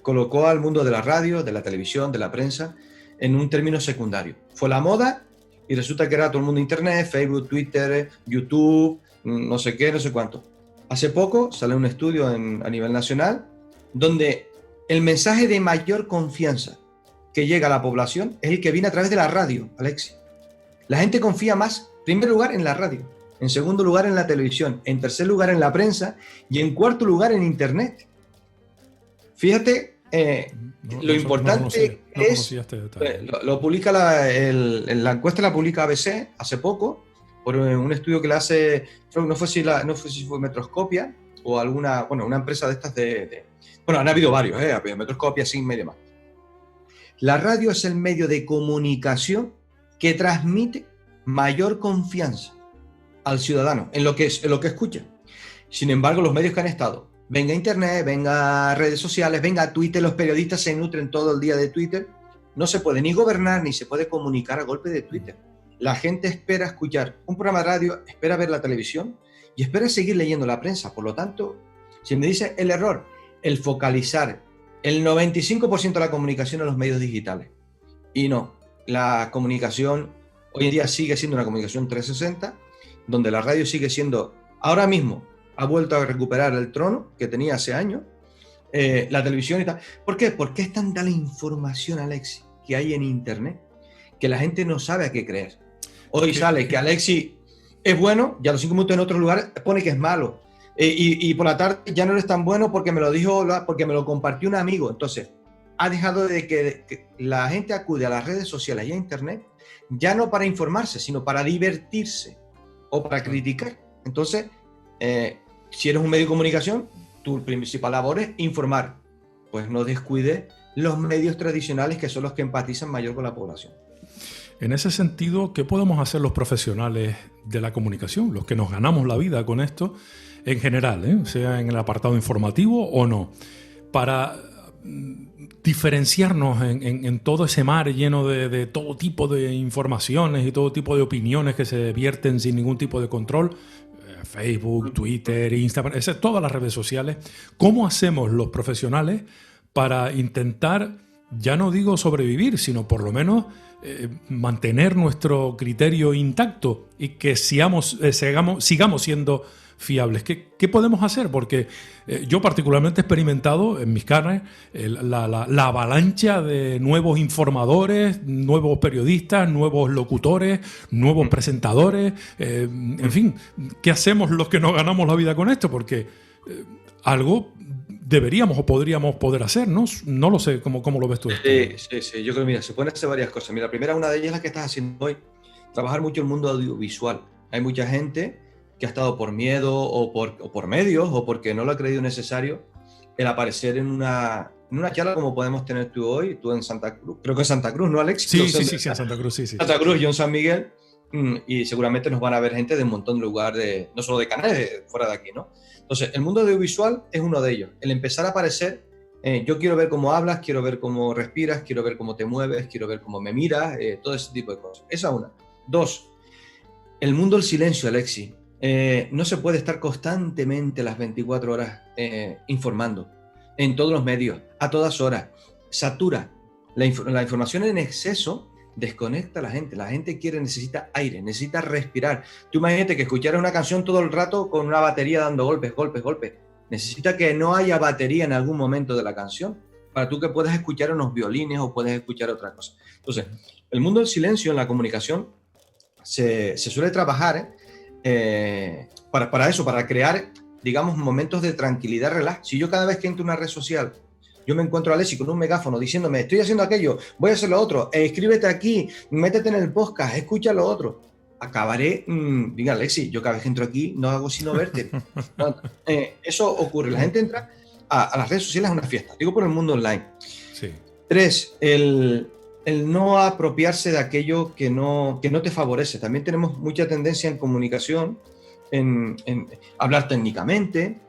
colocó al mundo de la radio, de la televisión, de la prensa, en un término secundario. Fue la moda y resulta que era todo el mundo Internet, Facebook, Twitter, YouTube, no sé qué, no sé cuánto. Hace poco sale un estudio a nivel nacional donde el mensaje de mayor confianza que llega a la población es el que viene a través de la radio, Alexis. La gente confía más, en primer lugar, en la radio, en segundo lugar, en la televisión, en tercer lugar, en la prensa y en cuarto lugar, en Internet. Fíjate, lo importante es, lo publica la encuesta la publica ABC hace poco, por un estudio que le hace, no sé si fue Metroscopia o alguna, bueno, una empresa de estas bueno, han habido varios, Metroscopia, Sigma y demás. La radio es el medio de comunicación que transmite mayor confianza al ciudadano en lo que escucha. Sin embargo, los medios que han estado, venga Internet, venga redes sociales, venga Twitter, los periodistas se nutren todo el día de Twitter, no se puede ni gobernar ni se puede comunicar a golpe de Twitter. La gente espera escuchar un programa de radio, espera ver la televisión y espera seguir leyendo la prensa. Por lo tanto, si me dice el error, el focalizar el 95% de la comunicación en los medios digitales. Y no, la comunicación hoy en día sigue siendo una comunicación 360, donde la radio sigue siendo, ahora mismo, ha vuelto a recuperar el trono que tenía hace años, la televisión y tal. ¿Por qué? Porque es tanta la información, Alexis, que hay en Internet, que la gente no sabe a qué creer. Hoy sale que Alexis es bueno, y a los 5 minutos en otro lugar pone que es malo. Y por la tarde ya no eres tan bueno porque me lo dijo, porque me lo compartió un amigo. Entonces, ha dejado de que la gente acude a las redes sociales y a Internet, ya no para informarse, sino para divertirse o para criticar. Entonces, si eres un medio de comunicación, tu principal labor es informar. Pues no descuides los medios tradicionales que son los que empatizan mayor con la población. En ese sentido, ¿qué podemos hacer los profesionales de la comunicación, los que nos ganamos la vida con esto, en general, sea en el apartado informativo o no, para diferenciarnos en todo ese mar lleno de todo tipo de informaciones y todo tipo de opiniones que se vierten sin ningún tipo de control? Facebook, Twitter, Instagram, todas las redes sociales. ¿Cómo hacemos los profesionales para intentar, ya no digo sobrevivir, sino por lo menos mantener nuestro criterio intacto y que sigamos siendo fiables? ¿Qué podemos hacer? Porque yo particularmente he experimentado en mis carnes la avalancha de nuevos informadores, nuevos periodistas, nuevos locutores, nuevos presentadores, en fin, ¿qué hacemos los que nos ganamos la vida con esto? Porque algo deberíamos o podríamos poder hacer, ¿no? No lo sé, ¿cómo lo ves tú? Sí, yo creo que mira, se pueden hacer varias cosas. Mira, la primera, una de ellas es la que estás haciendo hoy, trabajar mucho el mundo audiovisual. Hay mucha gente que ha estado por miedo o por medios o porque no lo ha creído necesario el aparecer en una charla como podemos tener tú hoy, tú en Santa Cruz, creo que en Santa Cruz, ¿no, Alex? Sí, en Santa Cruz, sí. Santa Cruz, yo en San Miguel, y seguramente nos van a ver gente de un montón de lugares, no solo de Canarias, fuera de aquí, ¿no? Entonces, el mundo audiovisual es uno de ellos, el empezar a aparecer Yo quiero ver cómo hablas, quiero ver cómo respiras, quiero ver cómo te mueves, quiero ver cómo me miras, todo ese tipo de cosas. Esa una. Dos, el mundo del silencio, Alexi. No se puede estar constantemente las 24 horas informando en todos los medios, a todas horas. Satura. La información en exceso desconecta a la gente. La gente necesita aire, necesita respirar. Tú imagínate que escucharas una canción todo el rato con una batería dando golpes, golpes, golpes. Necesita que no haya batería en algún momento de la canción para tú que puedas escuchar unos violines o puedas escuchar otra cosa. Entonces, el mundo del silencio en la comunicación se suele trabajar para eso, para crear, digamos, momentos de tranquilidad, relax. Si yo cada vez que entro en una red social, yo me encuentro a Alexi con un megáfono diciéndome, estoy haciendo aquello, voy a hacer lo otro, escríbete aquí, métete en el podcast, escucha lo otro. Acabaré, diga Alexi, yo cada vez que entro aquí no hago sino verte. No, eso ocurre, la gente entra a las redes sociales, es una fiesta, digo por el mundo online. Sí. 3, el no apropiarse de aquello que no te favorece. También tenemos mucha tendencia en comunicación, en hablar técnicamente,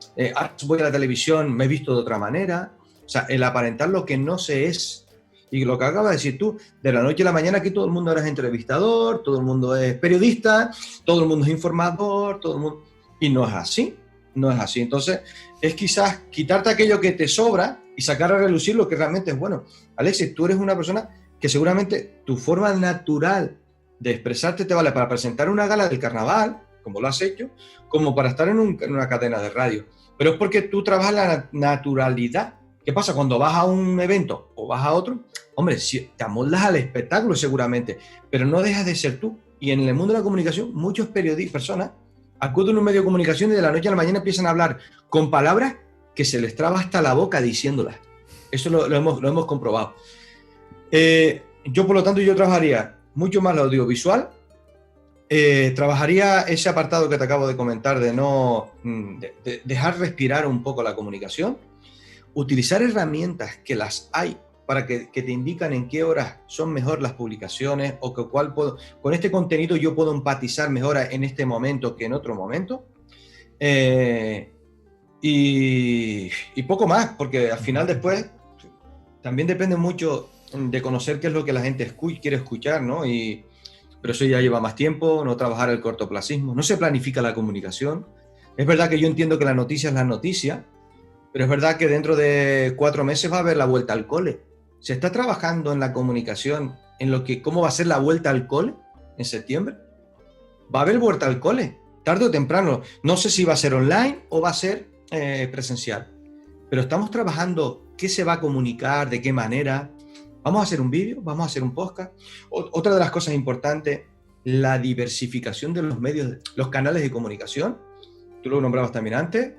voy a la televisión, me he visto de otra manera, o sea, el aparentar lo que no se es. Y lo que acabas de decir tú, de la noche a la mañana aquí todo el mundo ahora es entrevistador, todo el mundo es periodista, todo el mundo es informador, todo el mundo... Y no es así, no es así. Entonces, es quizás quitarte aquello que te sobra y sacar a relucir lo que realmente es bueno. Alexis, tú eres una persona que seguramente tu forma natural de expresarte te vale para presentar una gala del carnaval, como lo has hecho, como para estar en una cadena de radio. Pero es porque tú trabajas la naturalidad. ¿Qué pasa? Cuando vas a un evento o vas a otro, hombre, si te amoldas al espectáculo seguramente, pero no dejas de ser tú. Y en el mundo de la comunicación, muchos periodistas, personas, acuden a un medio de comunicación y de la noche a la mañana empiezan a hablar con palabras que se les traba hasta la boca diciéndolas. Eso lo hemos comprobado. Yo, por lo tanto, yo trabajaría mucho más lo audiovisual, trabajaría ese apartado que te acabo de comentar de dejar respirar un poco la comunicación, utilizar herramientas que las hay para que te indican en qué horas son mejor las publicaciones o con este contenido yo puedo empatizar mejor en este momento que en otro momento. Y poco más, porque al final después también depende mucho de conocer qué es lo que la gente quiere escuchar, ¿no? Pero eso ya lleva más tiempo, no trabajar el cortoplacismo, no se planifica la comunicación. Es verdad que yo entiendo que la noticia es la noticia, pero es verdad que dentro de 4 meses va a haber la vuelta al cole. ¿Se está trabajando en la comunicación cómo va a ser la vuelta al cole en septiembre? Va a haber vuelta al cole, tarde o temprano. No sé si va a ser online o va a ser presencial, pero estamos trabajando qué se va a comunicar, de qué manera. ¿Vamos a hacer un vídeo? ¿Vamos a hacer un podcast? Otra de las cosas importantes, la diversificación de los medios, los canales de comunicación. Tú lo nombrabas también antes.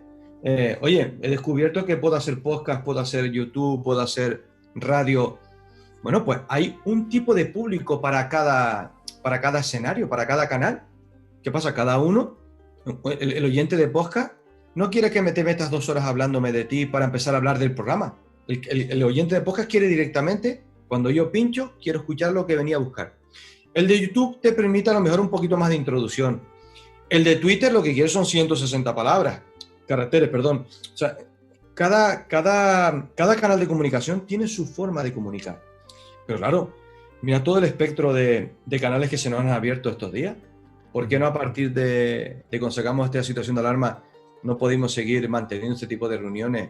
Oye, he descubierto que puedo hacer podcast, puedo hacer YouTube, puedo hacer radio. Bueno, pues hay un tipo de público para cada escenario, para cada canal. ¿Qué pasa? Cada uno, el oyente de podcast, no quiere que te metas 2 horas hablándome de ti para empezar a hablar del programa. El oyente de podcast quiere directamente, cuando yo pincho, quiero escuchar lo que venía a buscar. El de YouTube te permite a lo mejor un poquito más de introducción. El de Twitter lo que quiere son 160 caracteres, perdón. O sea, cada canal de comunicación tiene su forma de comunicar. Pero claro, mira todo el espectro de canales que se nos han abierto estos días. ¿Por qué no a partir de cuando sacamos esta situación de alarma no podemos seguir manteniendo este tipo de reuniones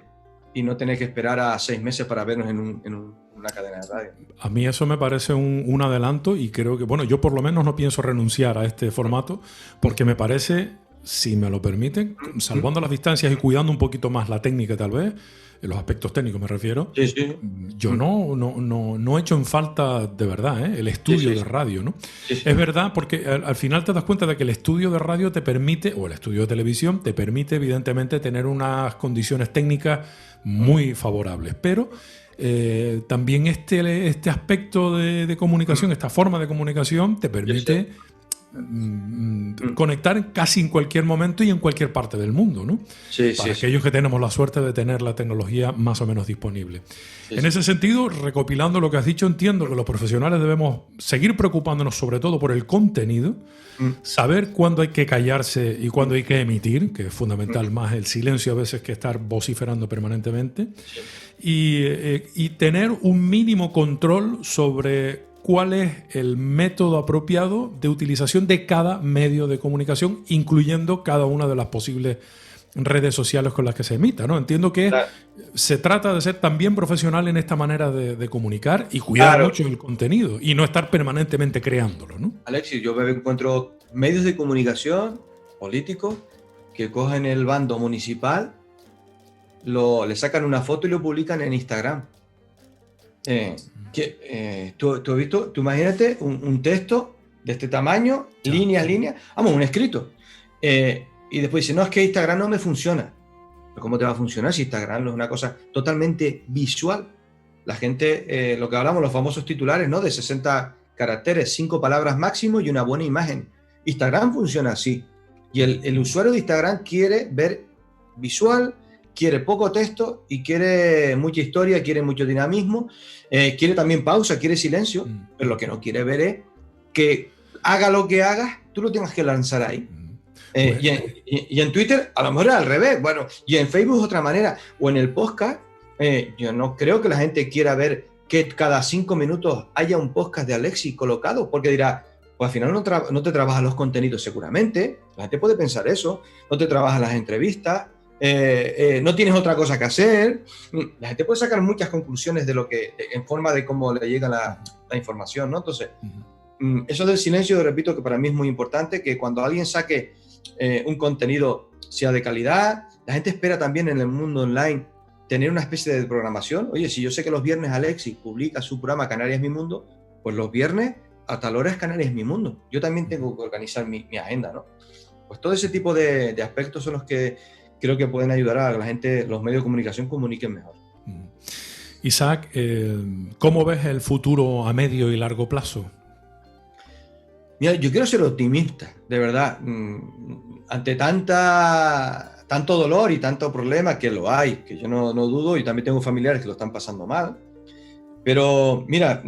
y no tener que esperar a 6 meses para vernos en una cadena de radio? A mí eso me parece un adelanto y creo que, bueno, yo por lo menos no pienso renunciar a este formato porque me parece, si me lo permiten, salvando las distancias y cuidando un poquito más la técnica tal vez, en los aspectos técnicos me refiero, sí, sí. Yo no he hecho en falta de verdad el estudio de radio, ¿no? Sí, sí. Es verdad, porque al final te das cuenta de que el estudio de radio te permite, o el estudio de televisión, te permite evidentemente tener unas condiciones técnicas muy favorables, pero también este aspecto de comunicación, esta forma de comunicación te permite conectar casi en cualquier momento y en cualquier parte del mundo, ¿no? Sí, Para sí, aquellos que tenemos la suerte de tener la tecnología más o menos disponible. sí, En sí. ese sentido, recopilando lo que has dicho, entiendo que los profesionales debemos seguir preocupándonos sobre todo por el contenido, saber cuándo hay que callarse y cuándo hay que emitir, que es fundamental, más el silencio a veces que estar vociferando permanentemente, y tener un mínimo control sobre cuál es el método apropiado de utilización de cada medio de comunicación, incluyendo cada una de las posibles redes sociales con las que se emita, ¿no? Entiendo que Claro. se trata de ser también profesional en esta manera de comunicar y cuidar Claro. mucho el contenido y no estar permanentemente creándolo, ¿no? Alexis, yo me encuentro medios de comunicación políticos que cogen el bando municipal, le sacan una foto y lo publican en Instagram. ¿Tú has visto? Tú imagínate un texto de este tamaño, Ya. líneas, vamos, un escrito. Y después dice, no, es que Instagram no me funciona. ¿Pero cómo te va a funcionar si Instagram es una cosa totalmente visual? La gente, lo que hablamos, los famosos titulares, ¿no? De 60 caracteres, 5 palabras máximo y una buena imagen. Instagram funciona así. Y el usuario de Instagram quiere ver visual, quiere poco texto y quiere mucha historia, quiere mucho dinamismo, quiere también pausa, quiere silencio, pero lo que no quiere ver es que haga lo que hagas, tú lo tengas que lanzar ahí. Y en Twitter a lo mejor es al revés, bueno, y en Facebook es otra manera, o en el podcast, yo no creo que la gente quiera ver que cada 5 minutos haya un podcast de Alexis colocado, porque dirá, pues al final no te trabajas los contenidos seguramente, la gente puede pensar eso, no te trabajas las entrevistas, no tienes otra cosa que hacer, la gente puede sacar muchas conclusiones de lo que, en forma de cómo le llega la información, ¿no? Entonces, eso del silencio, repito, que para mí es muy importante, que cuando alguien saque un contenido sea de calidad, la gente espera también en el mundo online tener una especie de programación. Oye, si yo sé que los viernes Alexis publica su programa Canarias Mi Mundo, pues los viernes a tal hora es Canarias Mi Mundo. Yo también tengo que organizar mi agenda, ¿no? Pues todo ese tipo de aspectos son los que creo que pueden ayudar a que la gente, los medios de comunicación, comuniquen mejor. Isaac, ¿cómo ves el futuro a medio y largo plazo? Mira, yo quiero ser optimista, de verdad. Ante tanto dolor y tanto problema, que lo hay, que yo no dudo, y también tengo familiares que lo están pasando mal. Pero mira,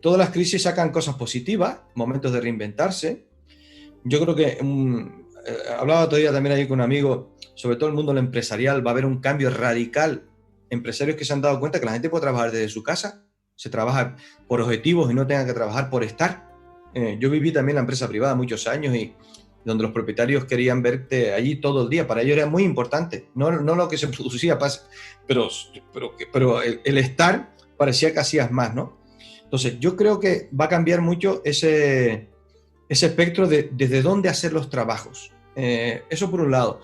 todas las crisis sacan cosas positivas, momentos de reinventarse. Yo creo que hablaba otro día también ahí con un amigo, sobre todo el mundo empresarial, va a haber un cambio radical. Empresarios que se han dado cuenta que la gente puede trabajar desde su casa, se trabaja por objetivos y no tenga que trabajar por estar. Yo viví también en la empresa privada muchos años y donde los propietarios querían verte allí todo el día. Para ellos era muy importante, no lo que se producía, pero el estar parecía que hacías más, ¿no? Entonces, yo creo que va a cambiar mucho ese espectro de desde dónde hacer los trabajos. Eso por un lado.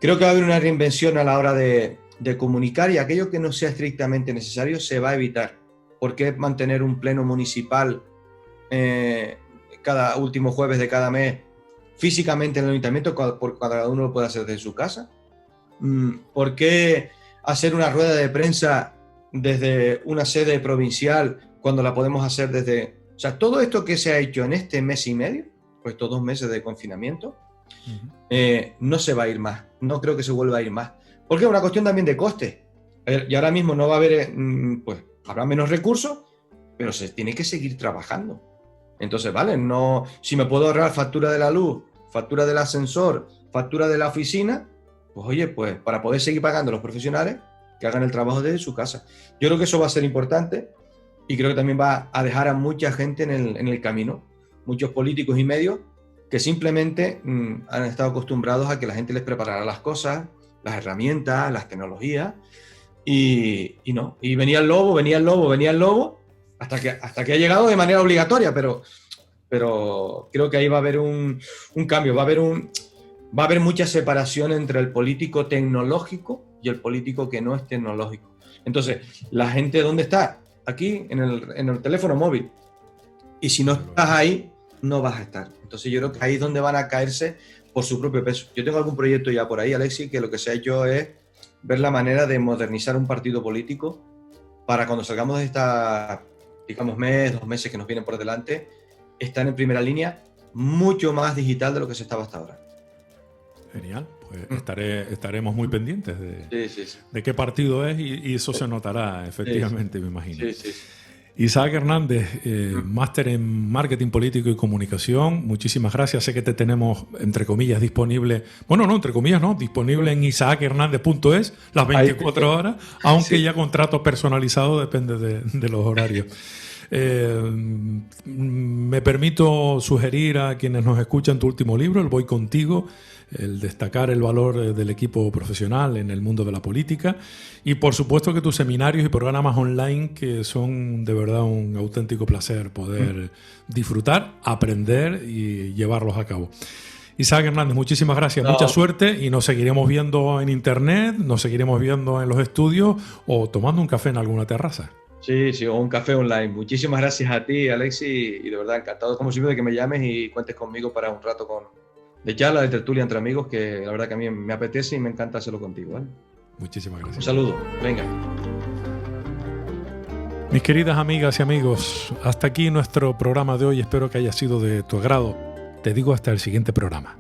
Creo que va a haber una reinvención a la hora de comunicar, y aquello que no sea estrictamente necesario se va a evitar. ¿Por qué mantener un pleno municipal cada último jueves de cada mes físicamente en el ayuntamiento por cada uno lo puede hacer desde su casa? ¿Por qué hacer una rueda de prensa desde una sede provincial cuando la podemos hacer desde... O sea, todo esto que se ha hecho en este mes y medio, pues estos 2 meses de confinamiento, no se va a ir más. No creo que se vuelva a ir más. Porque es una cuestión también de coste. Y ahora mismo no va a haber, pues habrá menos recursos, pero se tiene que seguir trabajando. Entonces, vale, no, si me puedo ahorrar factura de la luz, factura del ascensor, factura de la oficina, pues oye, pues para poder seguir pagando a los profesionales que hagan el trabajo desde su casa. Yo creo que eso va a ser importante y creo que también va a dejar a mucha gente en el camino, muchos políticos y medios que simplemente han estado acostumbrados a que la gente les preparara las cosas, las herramientas, las tecnologías, y no. Y venía el lobo, hasta que ha llegado de manera obligatoria, pero creo que ahí va a haber un cambio, va a haber mucha separación entre el político tecnológico y el político que no es tecnológico. Entonces, la gente, ¿dónde está? Aquí, en el teléfono móvil. Y si no estás ahí, no vas a estar. Entonces, yo creo que ahí es donde van a caerse por su propio peso. Yo tengo algún proyecto ya por ahí, Alexis, que lo que se ha hecho es ver la manera de modernizar un partido político para cuando salgamos de esta, digamos, 2 meses que nos vienen por delante, están en primera línea, mucho más digital de lo que se estaba hasta ahora. Genial, pues estaremos muy pendientes Sí. de qué partido es y eso se notará efectivamente, me imagino. Sí. Isaac Hernández, máster en Marketing Político y Comunicación, muchísimas gracias. Sé que te tenemos, entre comillas, disponible, bueno, no, entre comillas no, disponible en isaachernández.es las 24 horas, aunque ya contrato personalizado depende de los horarios. Me permito sugerir a quienes nos escuchan tu último libro, El Voy Contigo, el destacar el valor del equipo profesional en el mundo de la política y por supuesto que tus seminarios y programas online que son de verdad un auténtico placer poder disfrutar, aprender y llevarlos a cabo. Isaac Hernández, muchísimas gracias, mucha suerte y nos seguiremos viendo en internet, nos seguiremos viendo en los estudios o tomando un café en alguna terraza. Sí, o un café online. Muchísimas gracias a ti, Alexis, y de verdad encantado como siempre de que me llames y cuentes conmigo para un rato de charla, de tertulia entre amigos, que la verdad que a mí me apetece y me encanta hacerlo contigo, ¿vale? Muchísimas gracias. Un saludo, venga. Mis queridas amigas y amigos, hasta aquí nuestro programa de hoy. Espero que haya sido de tu agrado. Te digo hasta el siguiente programa.